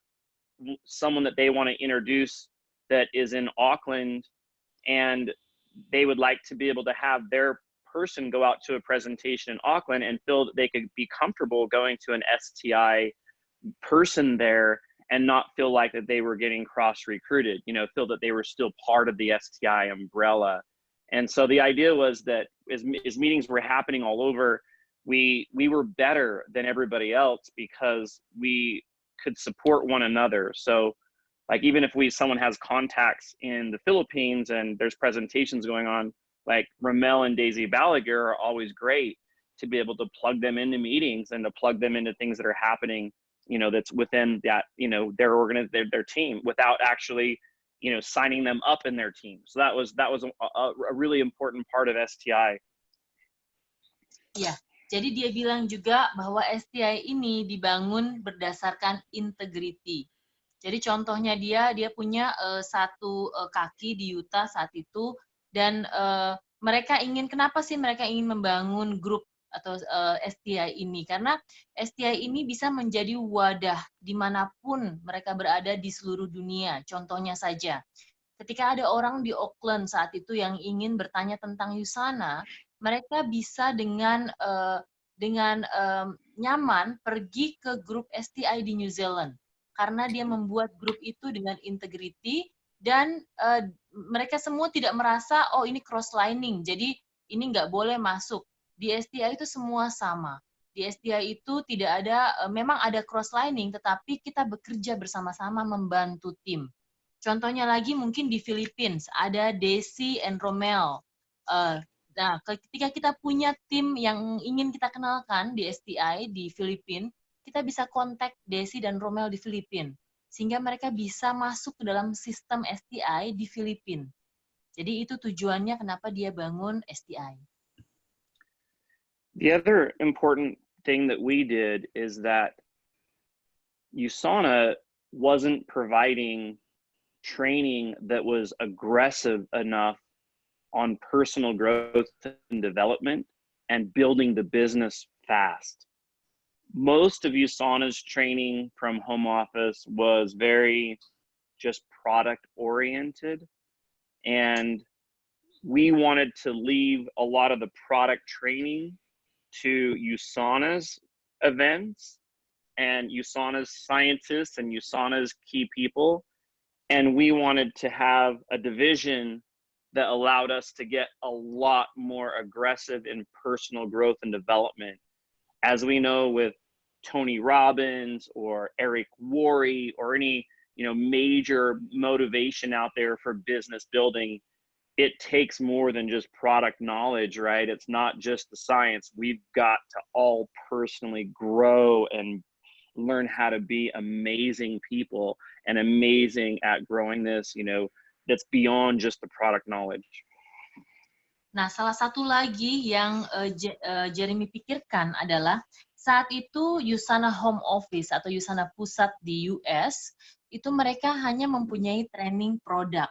someone that they want to introduce that is in Auckland, and they would like to be able to have their person go out to a presentation in Auckland and feel that they could be comfortable going to an STI person there and not feel like that they were getting cross-recruited, feel that they were still part of the STI umbrella. And so the idea was that as meetings were happening all over, we were better than everybody else because we could support one another. So like even if someone has contacts in the Philippines and there's presentations going on, like Ramel and Daisy Balaguer are always great to be able to plug them into meetings and to plug them into things that are happening, that's within that, their team without actually, signing them up in their team. So that was a really important part of STI. Ya, jadi dia bilang juga bahwa STI ini dibangun berdasarkan integrity. Jadi contohnya dia punya satu kaki di Utah saat itu, dan kenapa sih mereka ingin membangun grup atau STI ini? Karena STI ini bisa menjadi wadah dimanapun mereka berada di seluruh dunia. Contohnya saja, ketika ada orang di Auckland saat itu yang ingin bertanya tentang Usana, mereka bisa dengan nyaman pergi ke grup STI di New Zealand. Karena dia membuat grup itu dengan integrity, dan mereka semua tidak merasa, oh ini cross-lining, jadi ini nggak boleh masuk. Di STI itu semua sama. Di STI itu tidak ada, memang ada cross-lining, tetapi kita bekerja bersama-sama membantu tim. Contohnya lagi mungkin di Philippines, ada Desi and Romel. Nah, ketika kita punya tim yang ingin kita kenalkan di STI di Filipina, kita bisa kontak Desi dan Romel di Filipina, sehingga mereka bisa masuk ke dalam sistem STI di Filipina. Jadi itu tujuannya kenapa dia bangun STI. The other important thing that we did is that USANA wasn't providing training that was aggressive enough on personal growth and development and building the business fast. Most of USANA's training from home office was very just product oriented, and we wanted to leave a lot of the product training to USANA's events and USANA's scientists and USANA's key people, and we wanted to have a division that allowed us to get a lot more aggressive in personal growth and development. As we know with Tony Robbins or Eric Worre or any major motivation out there for business building, it takes more than just product knowledge, right? It's not just the science. We've got to all personally grow and learn how to be amazing people and amazing at growing this, that's beyond just the product knowledge. Nah, salah satu lagi yang Jeremy pikirkan adalah saat itu USANA Home Office atau USANA Pusat di US, itu mereka hanya mempunyai training produk.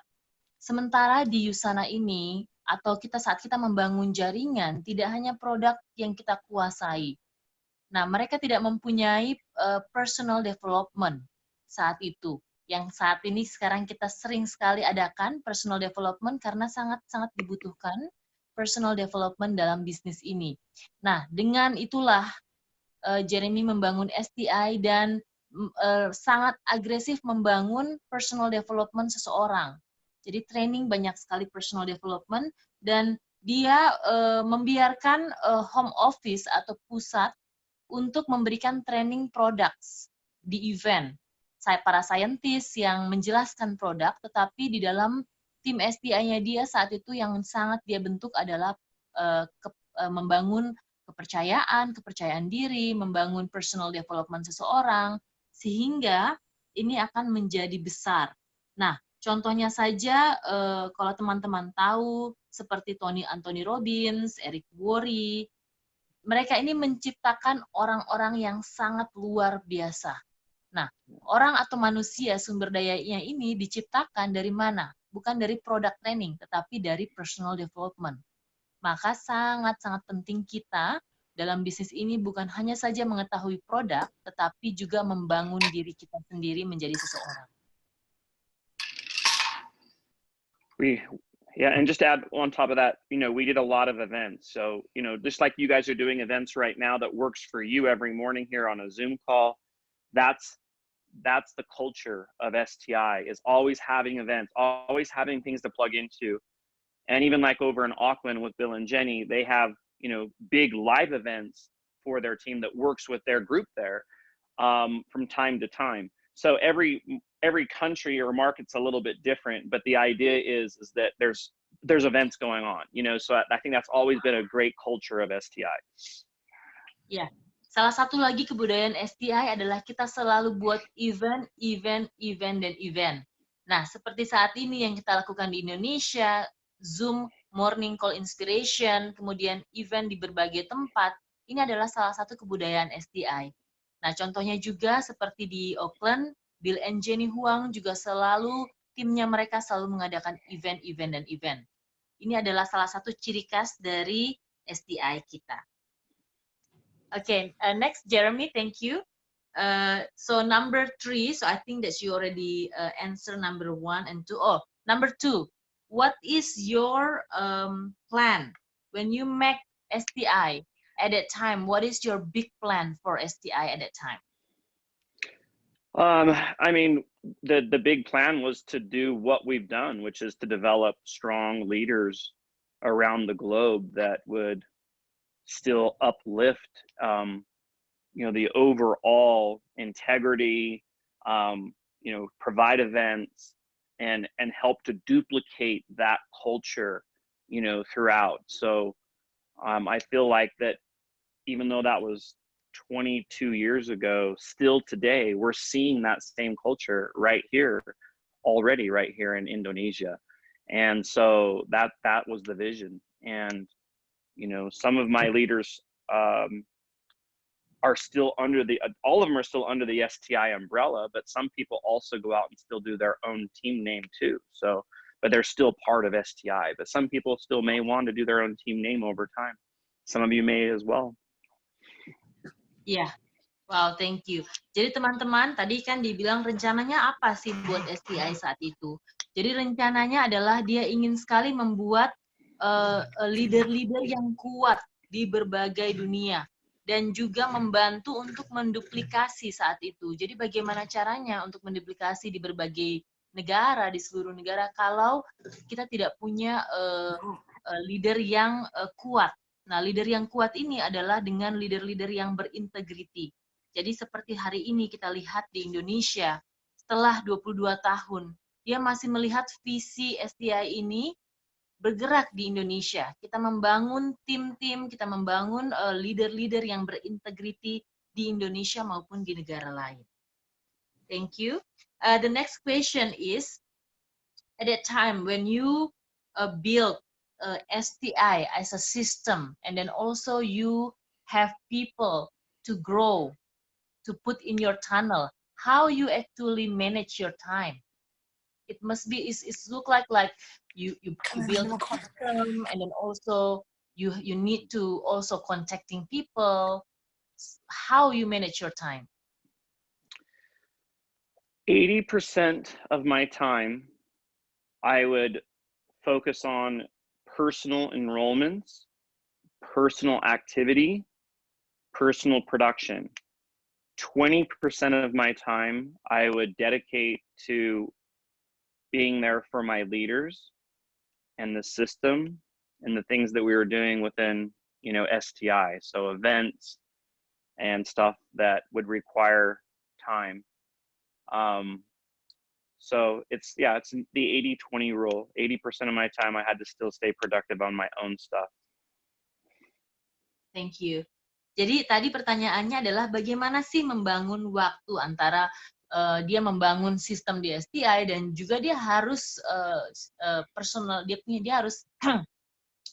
Sementara di USANA ini, atau saat kita membangun jaringan, tidak hanya produk yang kita kuasai. Nah, mereka tidak mempunyai personal development saat itu. Yang saat ini sekarang kita sering sekali adakan personal development karena sangat-sangat dibutuhkan personal development dalam bisnis ini. Nah, dengan itulah Jeremy membangun STI dan sangat agresif membangun personal development seseorang. Jadi training banyak sekali personal development, dan dia membiarkan home office atau pusat untuk memberikan training products di event. Para saintis yang menjelaskan produk, tetapi di dalam tim STI-nya dia saat itu yang sangat dia bentuk adalah membangun kepercayaan diri, membangun personal development seseorang, sehingga ini akan menjadi besar. Nah, contohnya saja kalau teman-teman tahu seperti Anthony Robbins, Eric Worre, mereka ini menciptakan orang-orang yang sangat luar biasa. Nah, orang atau manusia sumber dayanya ini diciptakan dari mana? Bukan dari product training, tetapi dari personal development. Maka sangat-sangat penting kita dalam bisnis ini bukan hanya saja mengetahui produk, tetapi juga membangun diri kita sendiri menjadi seseorang. Yeah, and just to add on top of that, we did a lot of events. So, just like you guys are doing events right now that works for you every morning here on a Zoom call, that's the culture of STI, is always having events, always having things to plug into. And even like over in Auckland with Bill and Jenny, they have, big live events for their team that works with their group there from time to time. So every country or market's a little bit different, but the idea is that there's events going on, so I think that's always been a great culture of STI. Ya, salah satu lagi kebudayaan STI adalah kita selalu buat event. Nah, seperti saat ini yang kita lakukan di Indonesia, Zoom Morning Call Inspiration, kemudian event di berbagai tempat, ini adalah salah satu kebudayaan STI. Nah, contohnya juga seperti di Auckland, Bill and Jenny Huang juga timnya mereka selalu mengadakan event. Ini adalah salah satu ciri khas dari STI kita. Okay, next, Jeremy, thank you. So number 3, so I think that you already answer number 1 and 2. Oh, number 2, what is your plan when you make STI at that time? What is your big plan for STI at that time? I mean, the big plan was to do what we've done, which is to develop strong leaders around the globe that would still uplift, the overall integrity, provide events and help to duplicate that culture, throughout. So I feel like that even though that was 22 years ago, still today, we're seeing that same culture right here in Indonesia. And so that was the vision. And, some of my leaders are still all of them are still under the STI umbrella, but some people also go out and still do their own team name too. So, but they're still part of STI, but some people still may want to do their own team name over time. Some of you may as well. Yeah. Wow, thank you. Jadi teman-teman, tadi kan dibilang rencananya apa sih buat STI saat itu? Jadi rencananya adalah dia ingin sekali membuat leader-leader yang kuat di berbagai dunia dan juga membantu untuk menduplikasi saat itu. Jadi bagaimana caranya untuk menduplikasi di berbagai negara, di seluruh negara kalau kita tidak punya leader yang kuat. Nah, leader yang kuat ini adalah dengan leader-leader yang berintegriti. Jadi seperti hari ini kita lihat di Indonesia, setelah 22 tahun, dia masih melihat visi STI ini bergerak di Indonesia. Kita membangun tim-tim, kita membangun leader-leader yang berintegriti di Indonesia maupun di negara lain. Thank you. The next question is, at that time when you build STI as a system, and then also you have people to grow, to put in your tunnel, how you actually manage your time? It must be, it's look like you build a system, and then also you need to also contacting people. How you manage your time? 80% of my time, I would focus on personal enrollments, personal activity, personal production. 20% of my time, I would dedicate to being there for my leaders and the system and the things that we were doing within, STI. So events and stuff that would require time. So it's the 80-20 rule. 80% of my time I had to still stay productive on my own stuff. Thank you. Jadi tadi pertanyaannya adalah bagaimana sih membangun waktu antara dia membangun sistem di STI dan juga dia harus personal, dia harus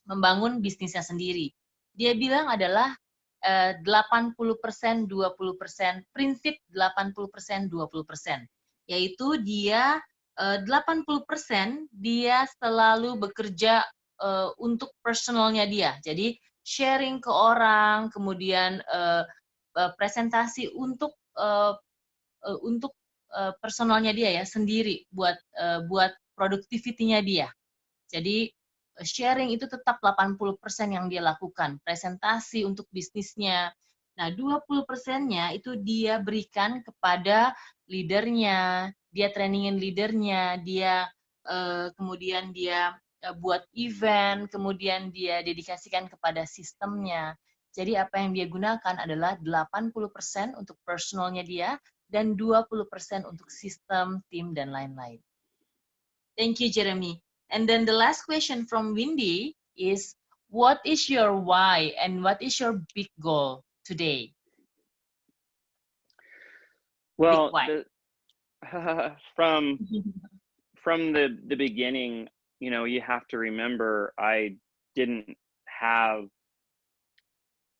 membangun bisnisnya sendiri. Dia bilang adalah 80%, 20%, prinsip 80%, 20%. Yaitu dia 80% dia selalu bekerja untuk personalnya dia. Jadi sharing ke orang, kemudian presentasi untuk personalnya dia ya sendiri buat productivity-nya dia. Jadi sharing itu tetap 80% yang dia lakukan, presentasi untuk bisnisnya. Nah, 20%-nya itu dia berikan kepada leadernya, dia trainingin leadernya, dia kemudian dia buat event, kemudian dia dedikasikan kepada sistemnya. Jadi apa yang dia gunakan adalah 80% untuk personalnya dia dan 20% untuk sistem, tim, dan lain-lain. Thank you, Jeremy. And then the last question from Windy is, what is your why and what is your big goal today? Well, from the beginning, you know, you have to remember I didn't have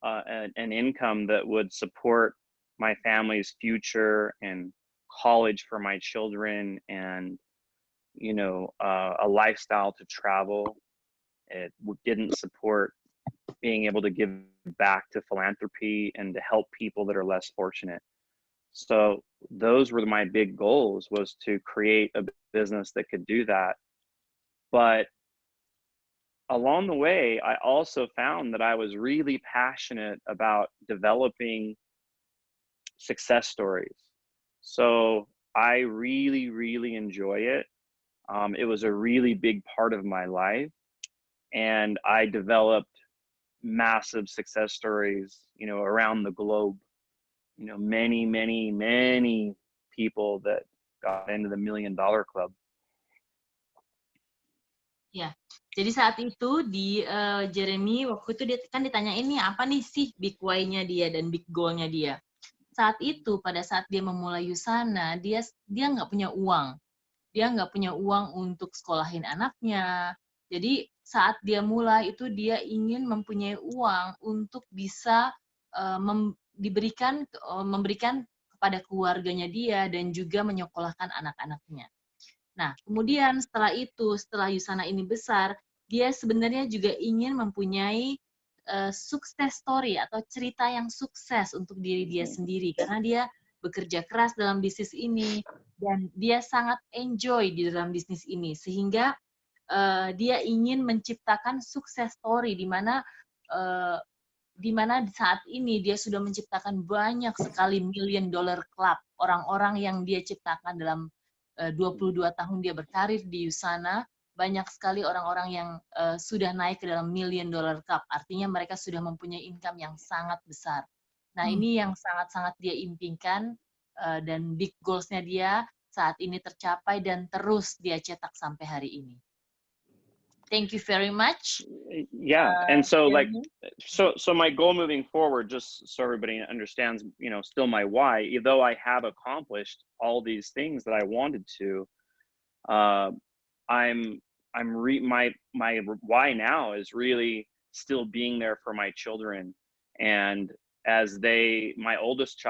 an income that would support my family's future and college for my children and, you know, a lifestyle to travel. It didn't support being able to give back to philanthropy and to help people that are less fortunate. So those were my big goals, was to create a business that could do that. But along the way, I also found that I was really passionate about developing success stories. So I really, really enjoy it. It was a really big part of my life. And I developed massive success stories, you know, around the globe. You know, many, many, many people that got into the $1 Million Club. Ya, jadi saat itu di Jeremy waktu itu dia kan ditanyain nih apa nih sih big why-nya dia dan big goal-nya dia. Saat itu pada saat dia memulai Usana, dia nggak punya uang. Dia nggak punya uang untuk sekolahin anaknya. Jadi saat dia mulai itu dia ingin mempunyai uang untuk bisa memberikan kepada keluarganya dia dan juga menyekolahkan anak-anaknya. Nah, kemudian setelah setelah Usana ini besar, dia sebenarnya juga ingin mempunyai success story atau cerita yang sukses untuk diri dia sendiri karena dia bekerja keras dalam bisnis ini dan dia sangat enjoy di dalam bisnis ini sehingga dia ingin menciptakan success story di mana saat ini dia sudah menciptakan banyak sekali $1 Million Club, orang-orang yang dia ciptakan dalam 22 tahun dia berkarir di Usana, banyak sekali orang-orang yang sudah naik ke dalam $1 Million Club, artinya mereka sudah mempunyai income yang sangat besar. Nah, ini yang sangat-sangat dia impikan dan big goals-nya dia saat ini tercapai dan terus dia cetak sampai hari ini. Thank you very much. Yeah, and so so my goal moving forward, just so everybody understands, you know, still my why. Though I have accomplished all these things that I wanted to, my why now is really still being there for my children. And as my oldest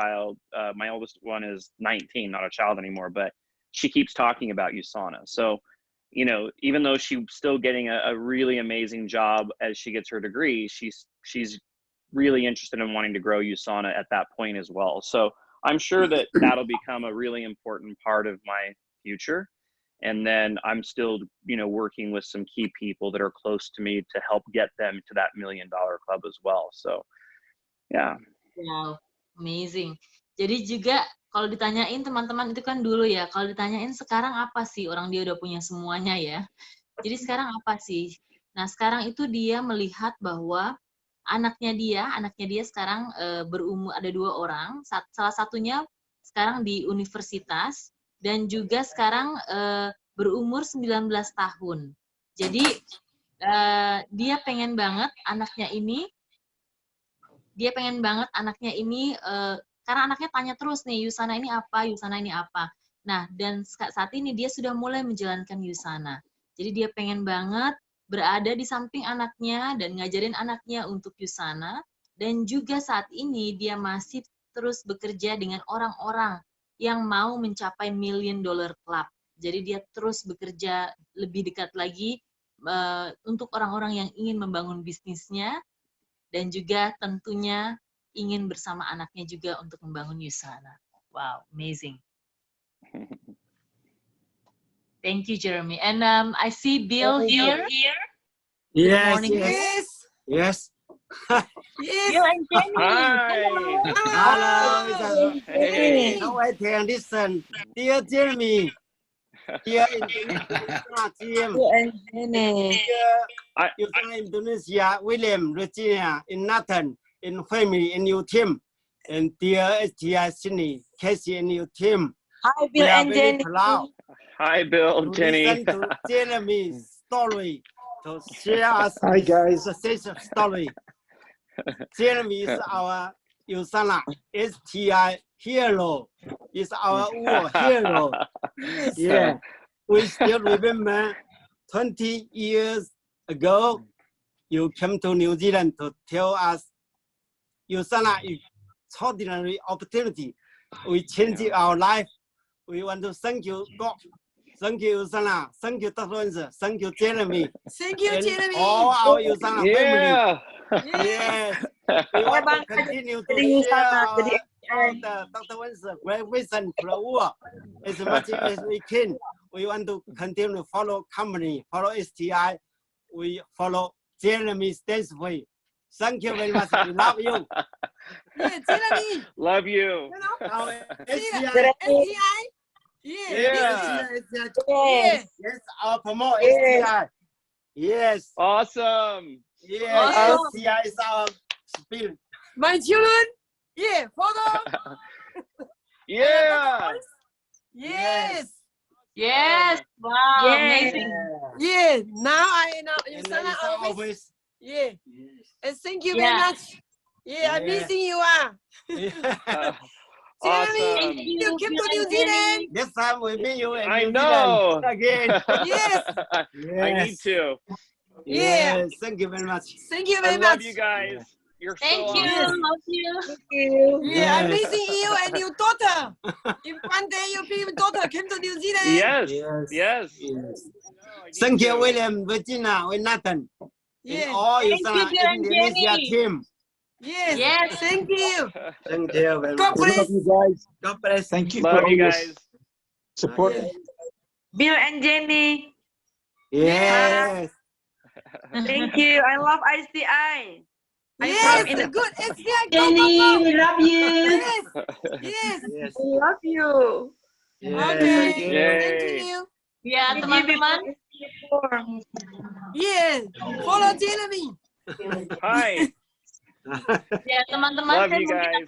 one is 19, not a child anymore, but she keeps talking about Usana. So, you know, even though she's still getting a really amazing job as she gets her degree, she's really interested in wanting to grow Usana at that point as well. So I'm sure that that'll become a really important part of my future. And then I'm still, you know, working with some key people that are close to me to help get them to that $1 Million Club as well. So, yeah. Wow, amazing. Jadi juga kalau ditanyain teman-teman itu kan dulu ya, kalau ditanyain sekarang apa sih, orang dia udah punya semuanya ya. Jadi sekarang apa sih? Nah, sekarang itu dia melihat bahwa anaknya dia sekarang berumur, ada 2 orang, salah satunya sekarang di universitas dan juga sekarang berumur 19 tahun. Jadi dia pengen banget anaknya ini Karena anaknya tanya terus nih, Yusana ini apa, Yusana ini apa. Nah, dan saat ini dia sudah mulai menjalankan Yusana. Jadi dia pengen banget berada di samping anaknya dan ngajarin anaknya untuk Yusana. Dan juga saat ini dia masih terus bekerja dengan orang-orang yang mau mencapai $1 million club. Jadi dia terus bekerja lebih dekat lagi untuk orang-orang yang ingin membangun bisnisnya dan juga tentunya ingin bersama anaknya juga untuk membangun Yusana. Wow, amazing. Thank you, Jeremy. And I see Bill here. Yes, morning, yes, yes. Bill and Jenny. Hi. Hello. Hey. Now I can listen. Dear Jeremy, dear Jim, dear Indonesia, William, Regina, in Nathan, in family, in your team, and dear STI Sydney, Casey, in your team. Hi, Bill and Jenny. Proud Hi, Bill, to Jenny. listen to Jeremy's story, to share us Hi, guys. success story. Jeremy is our Yusana STI hero. Is our war hero. Yeah, we still remember 20 years ago, you came to New Zealand to tell us Yusana is extraordinary opportunity. We changed our life. We want to thank you, God. Thank you, Yusana. Thank you, Dr. Wenzel. Thank you, Jeremy. Thank you, And Jeremy. all our Yusana family. Yeah. Yes. We want to continue to share Dr. Wenzel great vision for the world as much as we can. We want to continue to follow company, follow STI. We follow Jeremy Stansfield. Thank you very much. We love you. Yeah, Jeremy. Love you. Our STI. STI. Yeah. Yes. Yes, our promote STI. Yes. Awesome. Yes. Awesome. STI is our spirit. My children. Yeah, photo. Yeah. Yes. Yes. Wow, amazing. Yeah. Now I know And Yusana it's our office. office. Yeah. And thank you Yeah. very much. Yeah, I'm Yeah. missing you. Jeremy, Awesome. you came to Bill New and Jenny. Zealand. This time we meet you in I New know. Zealand again. Yes. I need to. Yeah. Yes. Thank you very much. Thank you I very love much. you guys. You're so Thank you. awesome. Love you. Yeah, I'm Yes. missing you and your daughter. If one day your daughter came to New Zealand. Yes. Yes. Yes. Yes. No, I need Thank you, to. William, Virginia, and Nathan. And Yeah. all Thank you, Yusana Bill and Indonesia Jenny. team. Yes. Yes. Thank you. Thank you very God much. We love bless. you guys. God bless. Thank you Love for all you your guys. support. Yeah. Bill and Jenny, Yes. thank you. I love ICI. I'm Yes, from in good. STI. Go, Jenny, go, go. we love you. Yes. Yes. Yes. I love you. Yes. Okay. Thank you. Thank Yay. you. Ya, teman-teman. Yeah. Follow Jeremy. Hi. Ya, teman-teman, Love you guys.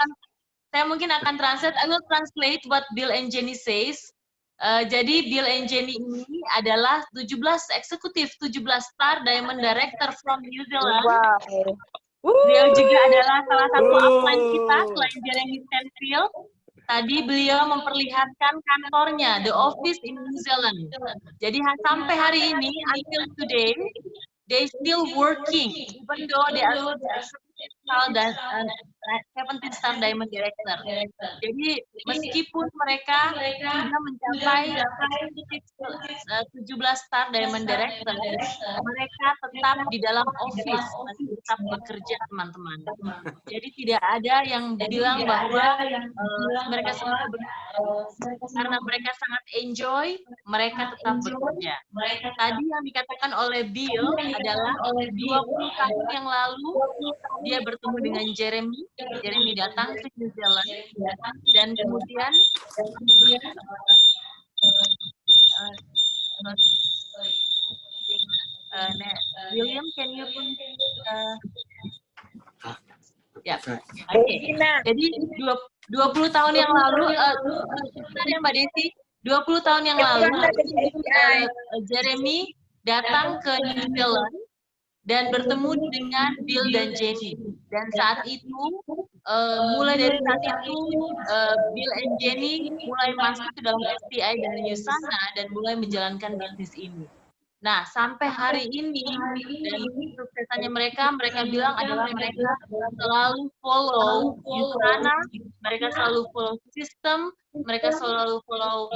saya mungkin akan translate. I will translate what Bill and Jenny says. Jadi Bill and Jenny ini adalah 17 eksekutif, 17 star Diamond Director from New Zealand. Beliau juga adalah salah satu upline kita selain Jeremy Stansfield. Tadi beliau memperlihatkan kantornya, the office in New Zealand. Jadi sampai hari ini, until today, they still working, even though they are 17-star Diamond Director. Jadi meskipun mereka sudah mencapai 17-star Diamond Director, mereka tetap di dalam office, masih tetap bekerja, teman-teman. Jadi tidak ada yang bilang bahwa mereka sudah karena mereka sangat enjoy, mereka tetap bekerja. Tadi yang dikatakan oleh Bill adalah 20 tahun yang lalu dia bertemu dengan Jeremy. Jeremy datang ke New Zealand dan kemudian William, can you ya, oke. Jadi 20 tahun yang lalu, Mbak Desi, 20 tahun yang lalu Jeremy datang ke New Zealand dan bertemu dengan Bill dan Jenny. Dan saat itu, mulai dari saat itu, Bill and Jenny mulai masuk ke dalam STI dari Usana dan mulai menjalankan bisnis ini. Nah, sampai hari ini, dan kesuksesannya mereka bilang adalah mereka selalu follow Usana, mereka selalu follow sistem, mereka selalu follow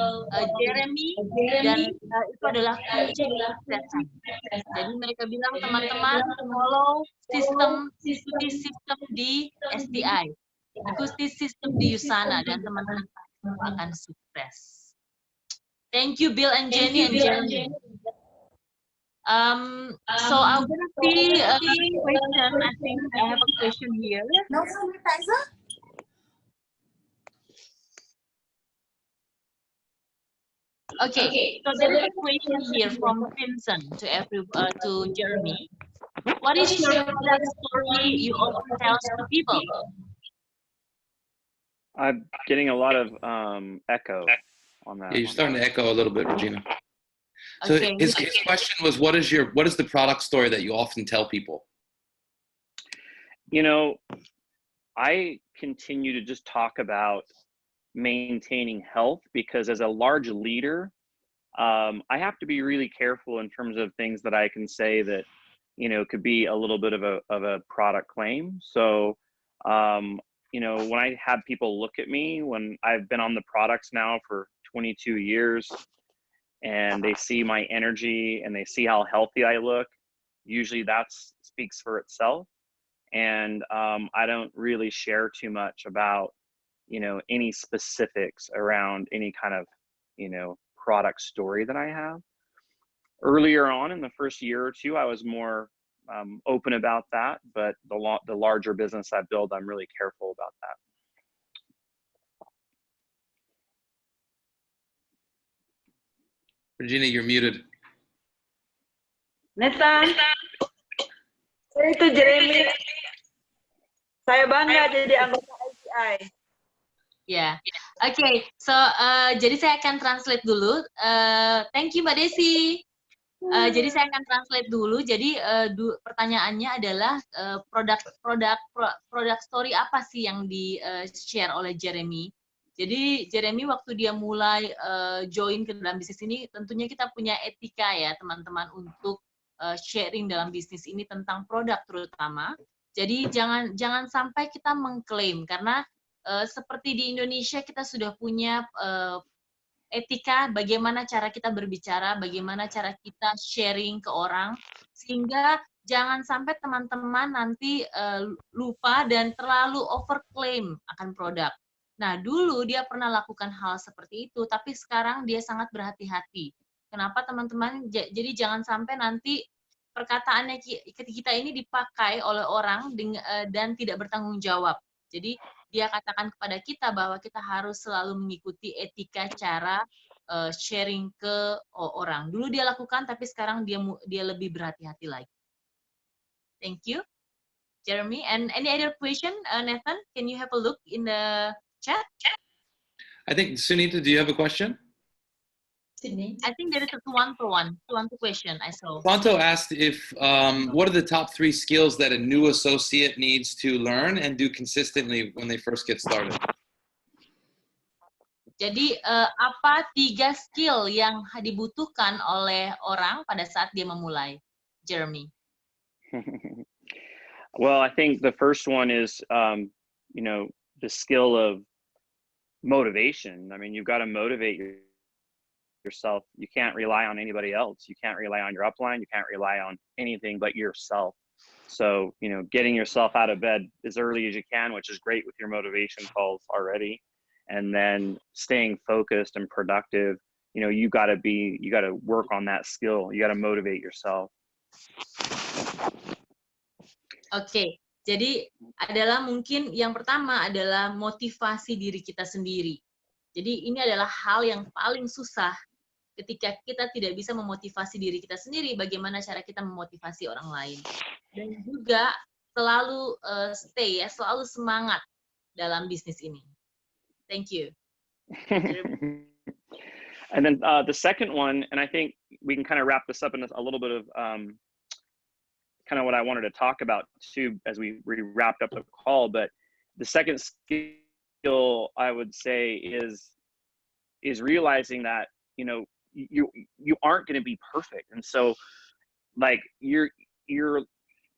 Jeremy, dan itu adalah kunci kesuksesan. Jadi mereka bilang, teman-teman, follow sistem, ikuti sistem di STI, ikuti sistem di Usana, dan teman-teman akan sukses. Thank you, Bill and Jenny and Jeremy. So I'm gonna see a question. I think I have a question here. No sanitizer? Okay, so there is a question here from Vincent to Jeremy. What is your product story you often tell to people? I'm getting a lot of echo on that. Yeah, you're starting to echo a little bit, Regina. So Okay. his question was, what is the product story that you often tell people? You know, I continue to just talk about maintaining health, because as a large leader, I have to be really careful in terms of things that I can say that, you know, could be a little bit of a product claim. So, you know, when I have people look at me, when I've been on the products now for 22 years, and they see my energy and they see how healthy I look, usually that speaks for itself. And I don't really share too much about, you know, any specifics around any kind of, you know, product story that I have. Earlier on in the first year or two, I was more open about that, but the larger business I build, I'm really careful about that. Regina, you're muted. Nathan, saya itu Jeremy. Saya bangga jadi anggota ICI. Yeah. Okay. So jadi saya akan translate dulu. Thank you Mbak Desi. Jadi saya akan translate dulu. Jadi pertanyaannya adalah produk story apa sih yang di share oleh Jeremy. Jadi Jeremy waktu dia mulai join ke dalam bisnis ini, tentunya kita punya etika ya teman-teman untuk sharing dalam bisnis ini tentang produk terutama. Jadi jangan sampai kita mengklaim, karena seperti di Indonesia kita sudah punya etika bagaimana cara kita berbicara, bagaimana cara kita sharing ke orang, sehingga jangan sampai teman-teman nanti lupa dan terlalu overclaim akan produk. Nah, dulu dia pernah lakukan hal seperti itu, tapi sekarang dia sangat berhati-hati. Kenapa teman-teman? Jadi jangan sampai nanti perkataannya kita ini dipakai oleh orang dan tidak bertanggung jawab. Jadi dia katakan kepada kita bahwa kita harus selalu mengikuti etika cara sharing ke orang. Dulu dia lakukan, tapi sekarang dia lebih berhati-hati lagi. Thank you, Jeremy. And any other question, Nathan? Can you have a look in the chat? I think, Sunita, do you have a question? I think there is a one-to-one question I saw. Santo asked if, what are the top 3 skills that a new associate needs to learn and do consistently when they first get started? Jadi, apa 3 skill yang dibutuhkan oleh orang pada saat dia memulai? Jeremy. Well, I think the first one is, you know, the skill of motivation. I mean, you've got to motivate yourself. You can't rely on anybody else. You can't rely on your upline. You can't rely on anything but yourself. So, you know, getting yourself out of bed as early as you can, which is great with your motivation calls already. And then staying focused and productive. You know, you got to work on that skill. You got to motivate yourself. Oke, jadi adalah mungkin yang pertama adalah motivasi diri kita sendiri. Jadi ini adalah hal yang paling susah ketika kita tidak bisa memotivasi diri kita sendiri, bagaimana cara kita memotivasi orang lain. Dan juga selalu selalu semangat dalam bisnis ini. Thank you. And then the second one, and I think we can kind of wrap this up in a little bit of kind of what I wanted to talk about too as we wrapped up the call. But the second skill I would say is realizing that, you know, you aren't going to be perfect. And so like you're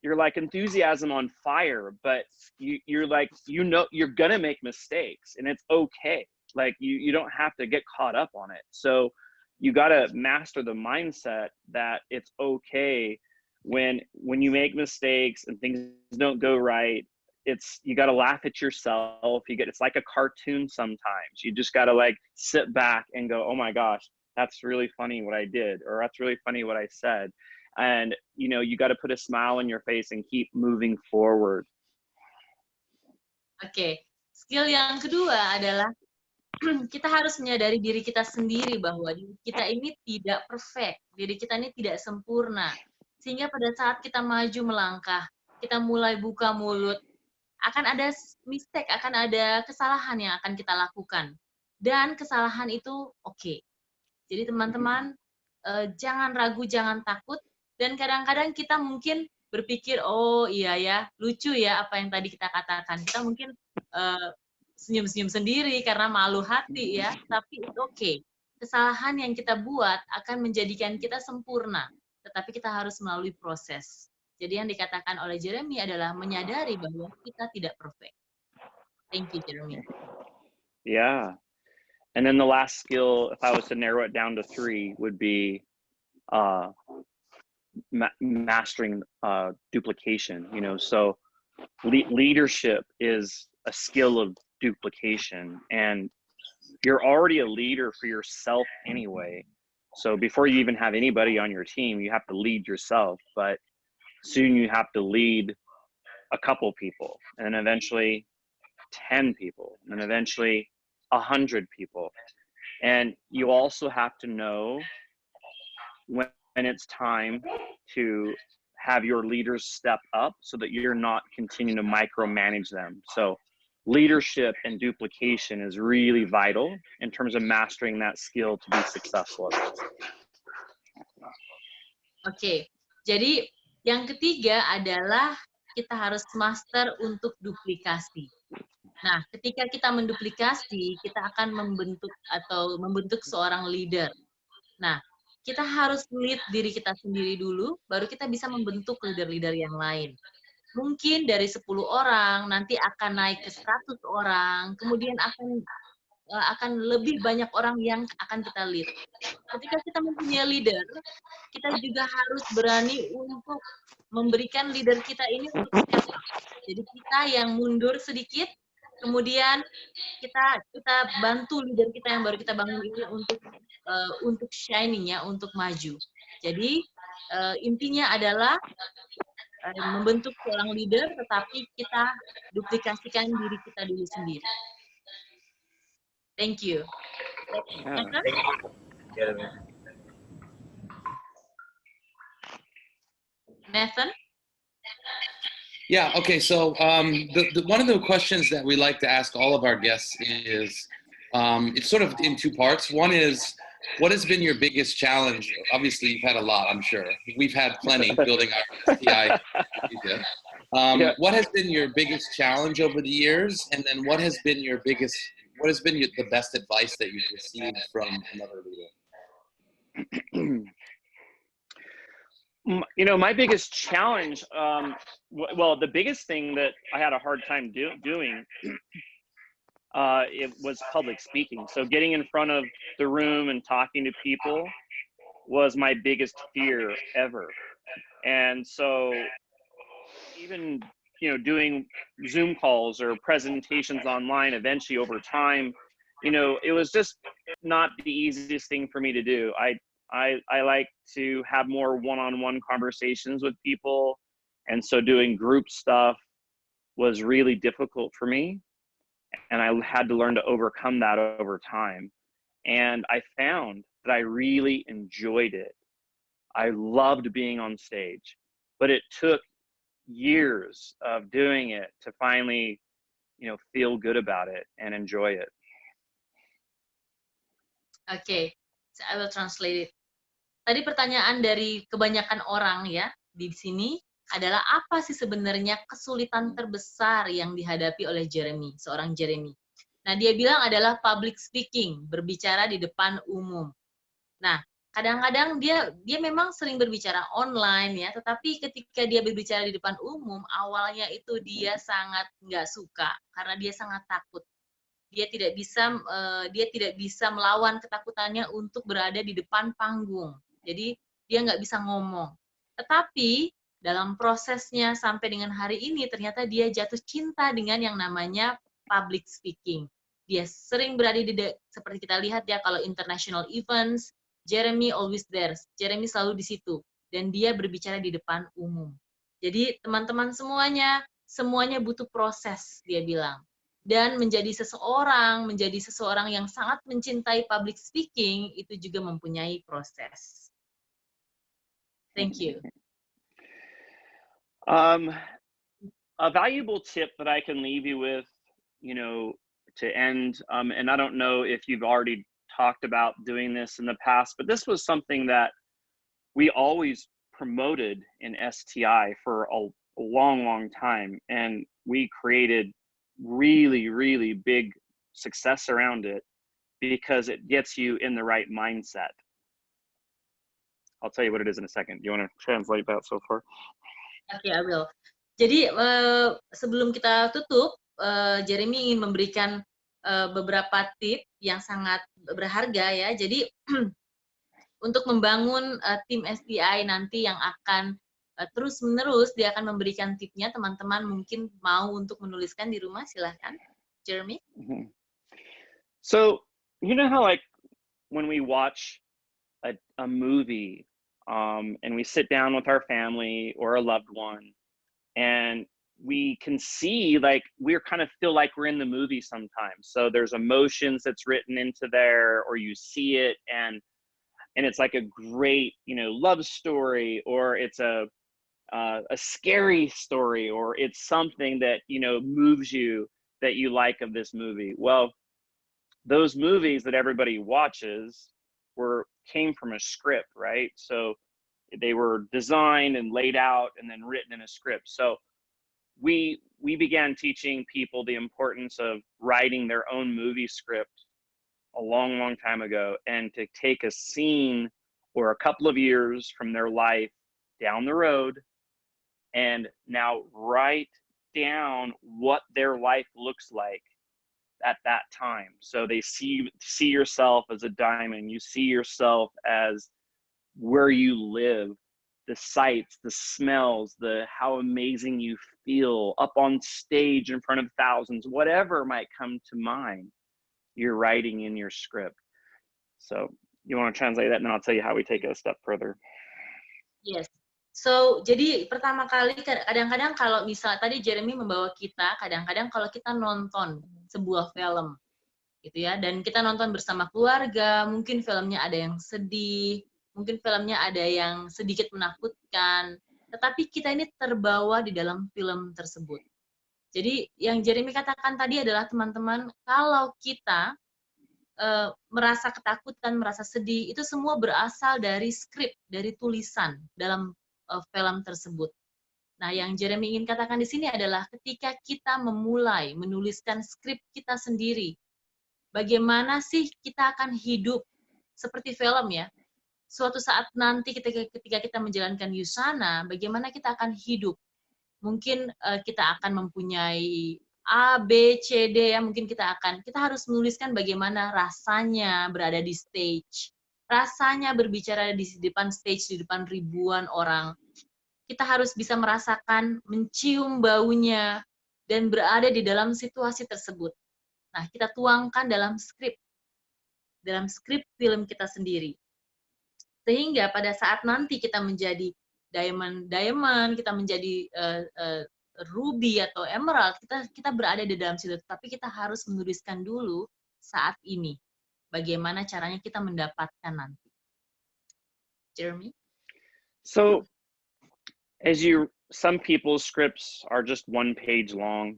like enthusiasm on fire, but you're like, you know, you're going to make mistakes, and it's okay. Like you don't have to get caught up on it. So you got to master the mindset that it's okay when you make mistakes and things don't go right. You got to laugh at yourself. It's like a cartoon sometimes. You just got to like sit back and go, oh my gosh, that's really funny what I did, or that's really funny what I said. And, you know, you got to put a smile on your face and keep moving forward. Oke, skill yang kedua adalah kita harus menyadari diri kita sendiri bahwa diri kita ini tidak perfect, diri kita ini tidak sempurna. Sehingga pada saat kita maju melangkah, kita mulai buka mulut, akan ada mistake, akan ada kesalahan yang akan kita lakukan. Dan kesalahan itu oke. Jadi teman-teman, jangan ragu, jangan takut. Dan kadang-kadang kita mungkin berpikir, oh iya ya, lucu ya apa yang tadi kita katakan. Kita mungkin senyum-senyum sendiri karena malu hati ya, tapi itu oke. Kesalahan yang kita buat akan menjadikan kita sempurna, tetapi kita harus melalui proses. Jadi yang dikatakan oleh Jeremy adalah menyadari bahwa kita tidak perfect. Thank you, Jeremy. Yeah. And then the last skill, if I was to narrow it down to 3, would be mastering duplication. You know, so leadership is a skill of duplication, and you're already a leader for yourself anyway. So before you even have anybody on your team, you have to lead yourself, but soon you have to lead a couple people, and eventually 10 people, and eventually 100 people. And you also have to know when it's time to have your leaders step up so that you're not continuing to micromanage them. So leadership and duplication is really vital in terms of mastering that skill to be successful. Oke, jadi yang ketiga adalah kita harus master untuk duplikasi. Nah, ketika kita menduplikasi, kita akan membentuk seorang leader. Nah, kita harus lead diri kita sendiri dulu, baru kita bisa membentuk leader-leader yang lain. Mungkin dari 10 orang, nanti akan naik ke 100 orang, kemudian akan lebih banyak orang yang akan kita lead. Ketika kita mempunyai leader, kita juga harus berani untuk memberikan leader kita ini untuk step up. Jadi kita yang mundur sedikit, kemudian kita bantu leader kita yang baru kita bangun ini untuk shining ya, untuk maju. Jadi intinya adalah membentuk seorang leader, tetapi kita duplikasikan diri kita dulu sendiri. Thank you. Nathan? Yeah, okay, so one of the questions that we like to ask all of our guests is, it's sort of in 2 parts. One is, what has been your biggest challenge? Obviously, you've had a lot, I'm sure. We've had plenty building our STI. What has been your biggest challenge over the years? And then what has been the best advice that you've received from another leader? You know, my biggest challenge, well, the biggest thing that I had a hard time doing, it was public speaking. So getting in front of the room and talking to people was my biggest fear ever. And so even, you know, doing Zoom calls or presentations online eventually over time, you know, it was just not the easiest thing for me to do. I like to have more one-on-one conversations with people. And so doing group stuff was really difficult for me. And I had to learn to overcome that over time. And I found that I really enjoyed it. I loved being on stage, but it took years of doing it to finally, you know, feel good about it and enjoy it. Okay, so I will translate it. Tadi pertanyaan dari kebanyakan orang ya di sini, adalah apa sih sebenarnya kesulitan terbesar yang dihadapi oleh Jeremy, seorang Jeremy. Nah, dia bilang adalah public speaking, berbicara di depan umum. Nah, kadang-kadang dia memang sering berbicara online ya, tetapi ketika dia berbicara di depan umum, awalnya itu dia sangat nggak suka karena dia sangat takut. Dia tidak bisa melawan ketakutannya untuk berada di depan panggung. Jadi dia nggak bisa ngomong. Tetapi dalam prosesnya sampai dengan hari ini ternyata dia jatuh cinta dengan yang namanya public speaking. Dia sering berada seperti kita lihat ya, kalau international events, Jeremy always there. Jeremy selalu di situ dan dia berbicara di depan umum. Jadi teman-teman semuanya butuh proses, dia bilang. Dan menjadi seseorang yang sangat mencintai public speaking itu juga mempunyai proses. Thank you. A valuable tip that I can leave you with, to end, and I don't know if you've already talked about doing this in the past, but this was something that we always promoted in STI for a long, long time, and we created really, really big success around it because it gets you in the right mindset. I'll tell you what it is in a second. Do you want to translate that so far? Okay, I will. Jadi sebelum kita tutup, Jeremy ingin memberikan beberapa tip yang sangat berharga ya. Jadi untuk membangun tim STI nanti yang akan terus-menerus, dia akan memberikan tipnya. Teman-teman mungkin mau untuk menuliskan di rumah, silahkan. Jeremy? So, you know how like when we watch a movie and we sit down with our family or a loved one and we can see like we're kind of feel like we're in the movie sometimes. So there's emotions that's written into there, or you see it and it's like a great, love story, or it's a scary story, or it's something that, moves you that you like of this movie. Well, those movies that everybody watches came from a script, right? So they were designed and laid out and then written in a script. So we began teaching people the importance of writing their own movie script a long, long time ago, and to take a scene or a couple of years from their life down the road and now write down what their life looks like at that time. So they see yourself as a diamond. You see yourself as where you live, the sights, the smells, how amazing you feel up on stage in front of thousands, whatever might come to mind, you're writing in your script. So you want to translate that, and then I'll tell you how we take it a step further. Yes. So, jadi pertama kali kadang-kadang kalau misal tadi Jeremy membawa kita, kadang-kadang kalau kita nonton sebuah film, gitu ya, dan kita nonton bersama keluarga, mungkin filmnya ada yang sedih, mungkin filmnya ada yang sedikit menakutkan, tetapi kita ini terbawa di dalam film tersebut. Jadi yang Jeremy katakan tadi adalah teman-teman, kalau kita merasa ketakutan, merasa sedih, itu semua berasal dari skrip, dari tulisan dalam film tersebut. Nah, yang Jeremy ingin katakan di sini adalah ketika kita memulai menuliskan skrip kita sendiri, bagaimana sih kita akan hidup seperti film ya? Suatu saat nanti ketika kita menjalankan Yusana, bagaimana kita akan hidup? Mungkin kita akan mempunyai A, B, C, D ya, mungkin kita harus menuliskan bagaimana rasanya berada di stage, rasanya berbicara di depan stage, di depan ribuan orang. Kita harus bisa merasakan, mencium baunya, dan berada di dalam situasi tersebut. Nah, kita tuangkan dalam skrip film kita sendiri. Sehingga pada saat nanti kita menjadi diamond, kita menjadi ruby atau emerald, kita berada di dalam situ, tapi kita harus menuliskan dulu saat ini bagaimana caranya kita mendapatkan nanti. Jeremy? So, some people's scripts are just 1 page long.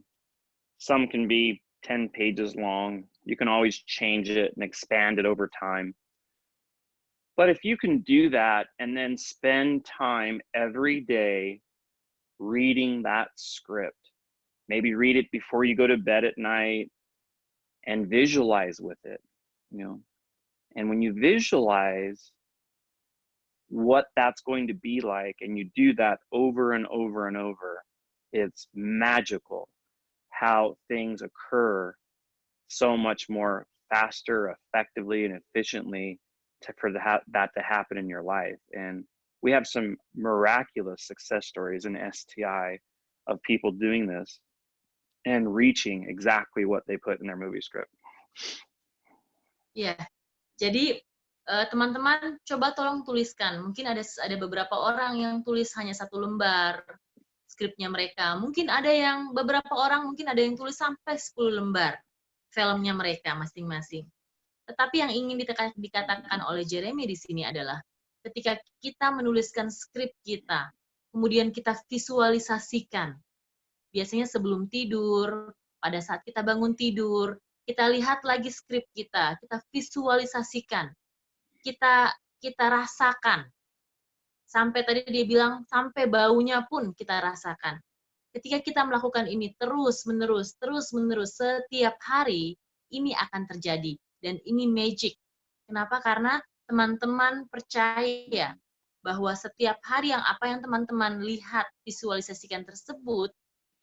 Some can be 10 pages long. You can always change it and expand it over time. But if you can do that and then spend time every day reading that script. Maybe read it before you go to bed at night and visualize with it, you know. And when you visualize what that's going to be like, and you do that over and over and over, it's magical how things occur so much more faster, effectively, and efficiently for that to happen in your life. And we have some miraculous success stories in STI of people doing this and reaching exactly what they put in their movie script. Ya, jadi teman-teman coba tolong tuliskan. Mungkin ada beberapa orang yang tulis hanya 1 lembar skripnya mereka. Mungkin ada yang beberapa orang mungkin ada yang tulis sampai 10 lembar filmnya mereka masing-masing. Tetapi yang ingin dikatakan oleh Jeremy di sini adalah ketika kita menuliskan skrip kita, kemudian kita visualisasikan. Biasanya sebelum tidur, pada saat kita bangun tidur, kita lihat lagi skrip kita visualisasikan, kita rasakan. Sampai tadi dia bilang, sampai baunya pun kita rasakan. Ketika kita melakukan ini terus-menerus setiap hari, ini akan terjadi. Dan ini magic. Kenapa? Karena teman-teman percaya bahwa setiap hari apa yang teman-teman lihat, visualisasikan tersebut,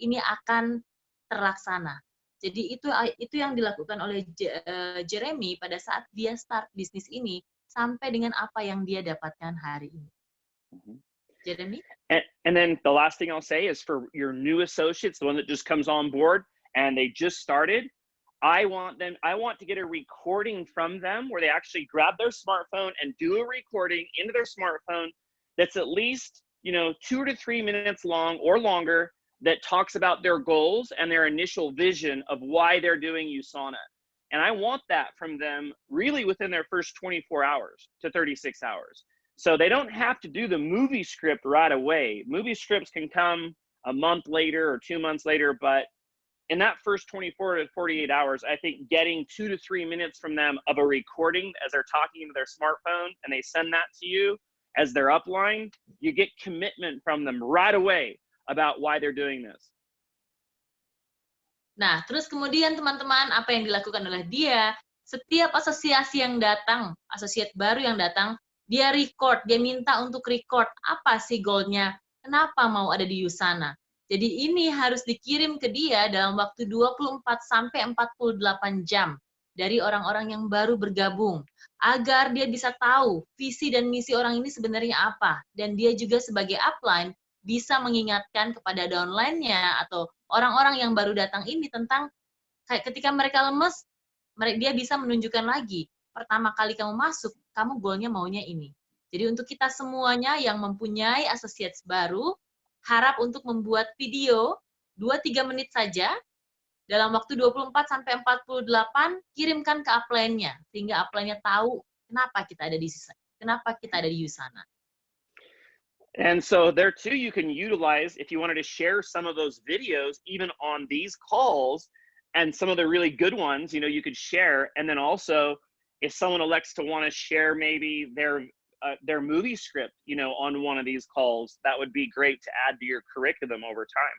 ini akan terlaksana. Jadi itu yang dilakukan oleh Jeremy pada saat dia start bisnis ini sampai dengan apa yang dia dapatkan hari ini. Jeremy? And then the last thing I'll say is for your new associates, the one that just comes on board and they just started, I want to get a recording from them where they actually grab their smartphone and do a recording into their smartphone that's at least, 2 to 3 minutes long or longer, that talks about their goals and their initial vision of why they're doing USANA. And I want that from them really within their first 24 hours to 36 hours. So they don't have to do the movie script right away. Movie scripts can come a month later or 2 months later, but in that first 24 to 48 hours, I think getting 2 to 3 minutes from them of a recording as they're talking into their smartphone and they send that to you as their upline, you get commitment from them right away about why they're doing this. Nah, terus kemudian teman-teman, apa yang dilakukan oleh dia, setiap asosiasi yang datang, asosiat baru yang datang, dia record, dia minta untuk record apa sih goalnya, kenapa mau ada di USANA. Jadi ini harus dikirim ke dia dalam waktu 24 sampai 48 jam dari orang-orang yang baru bergabung, agar dia bisa tahu visi dan misi orang ini sebenarnya apa, dan dia juga sebagai upline bisa mengingatkan kepada downline-nya atau orang-orang yang baru datang ini tentang ketika mereka lemes, dia bisa menunjukkan lagi, pertama kali kamu masuk, kamu goalnya maunya ini. Jadi untuk kita semuanya yang mempunyai associates baru, harap untuk membuat video 2-3 menit saja, dalam waktu 24 sampai 48, kirimkan ke upline-nya, sehingga upline-nya tahu kenapa kita ada di USANA. And so there too, you can utilize, if you wanted to share some of those videos, even on these calls, and some of the really good ones, you could share. And then also, if someone elects to want to share maybe their movie script, on one of these calls, that would be great to add to your curriculum over time.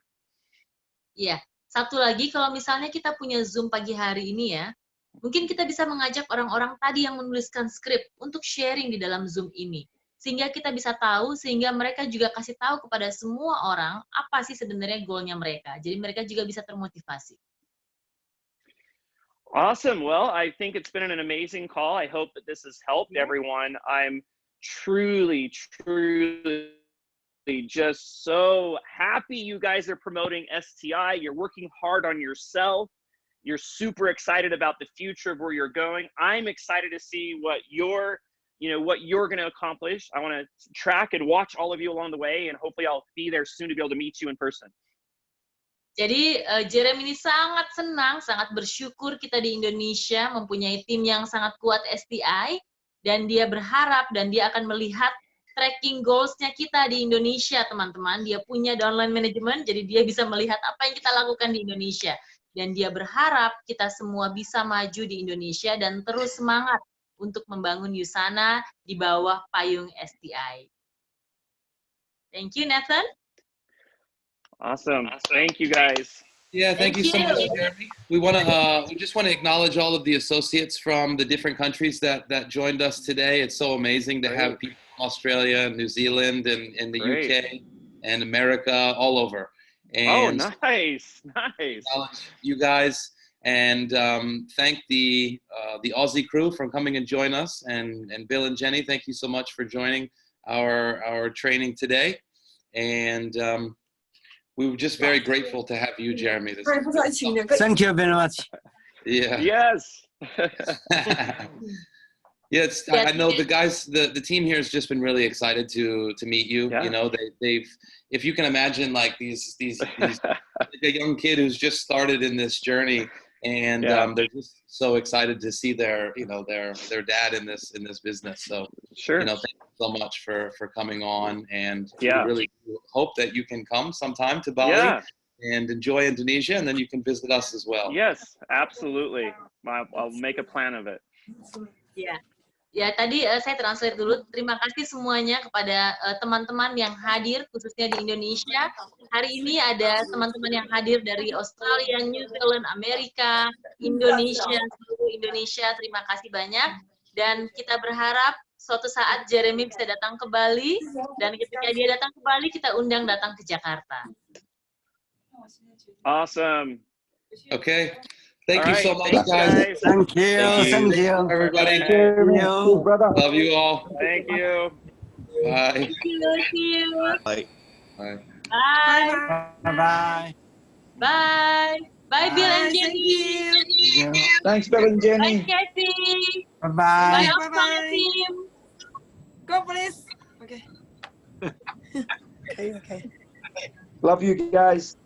Iya, satu lagi, kalau misalnya kita punya Zoom pagi hari ini ya, mungkin kita bisa mengajak orang-orang tadi yang menuliskan skrip untuk sharing di dalam Zoom ini. Sehingga kita bisa tahu, sehingga mereka juga kasih tahu kepada semua orang apa sih sebenarnya goalnya mereka. Jadi mereka juga bisa termotivasi. Awesome. Well, I think it's been an amazing call. I hope that this has helped everyone. I'm truly just so happy you guys are promoting STI. You're working hard on yourself. You're super excited about the future of where you're going. I'm excited to see what you're going to accomplish. I want to track and watch all of you along the way, and hopefully I'll be there soon to be able to meet you in person. Jadi Jeremy ini sangat senang, sangat bersyukur kita di Indonesia mempunyai tim yang sangat kuat STI, dan dia berharap dan dia akan melihat tracking goals-nya kita di Indonesia, teman-teman. Dia punya downline management, jadi dia bisa melihat apa yang kita lakukan di Indonesia. Dan dia berharap kita semua bisa maju di Indonesia dan terus semangat untuk membangun USANA di bawah payung STI. Thank you, Nathan. Awesome. Thank you guys. Yeah, thank you so much, Jeremy. We just want to acknowledge all of the associates from the different countries that joined us today. It's so amazing to have people from Australia and New Zealand and the UK and America, all over. And nice. Acknowledge you guys and thank the Aussie crew for coming and join us. And Bill and Jenny, thank you so much for joining our training today. And we were just very grateful to have you, Jeremy. Thank you very much. Yeah. Yes. Yes, I know the guys, the team here has just been really excited to meet you. Yeah. You know, they've, if you can imagine, like these like a young kid who's just started in this journey, and they're just so excited to see their dad in this business. So sure, thank you so much for coming on, and we Yeah. really hope that you can come sometime to Bali. Yeah. And enjoy Indonesia, and then you can visit us as well. Yes, absolutely. I'll make a plan of it. Ya, ya tadi saya translate dulu. Terima kasih semuanya kepada teman-teman yang hadir, khususnya di Indonesia. Hari ini ada teman-teman yang hadir dari Australia, New Zealand, Amerika, Indonesia, seluruh Indonesia. Terima kasih banyak. Dan kita berharap suatu saat Jeremy bisa datang ke Bali. Dan ketika dia datang ke Bali, kita undang datang ke Jakarta. Awesome. Okay. Thank you right. so much, Thanks, guys. Thank you. Thank you. Everybody. Thank you. Love you all. Thank you. Bye. See you. Bye. Bye. Bye. Bye-bye. Bye. Bye, Bill and Jenny. Thanks, Bill and Jenny. Bye, Kathy. Bye-bye. Bye, Australia team. Go, please. Okay. Love you guys.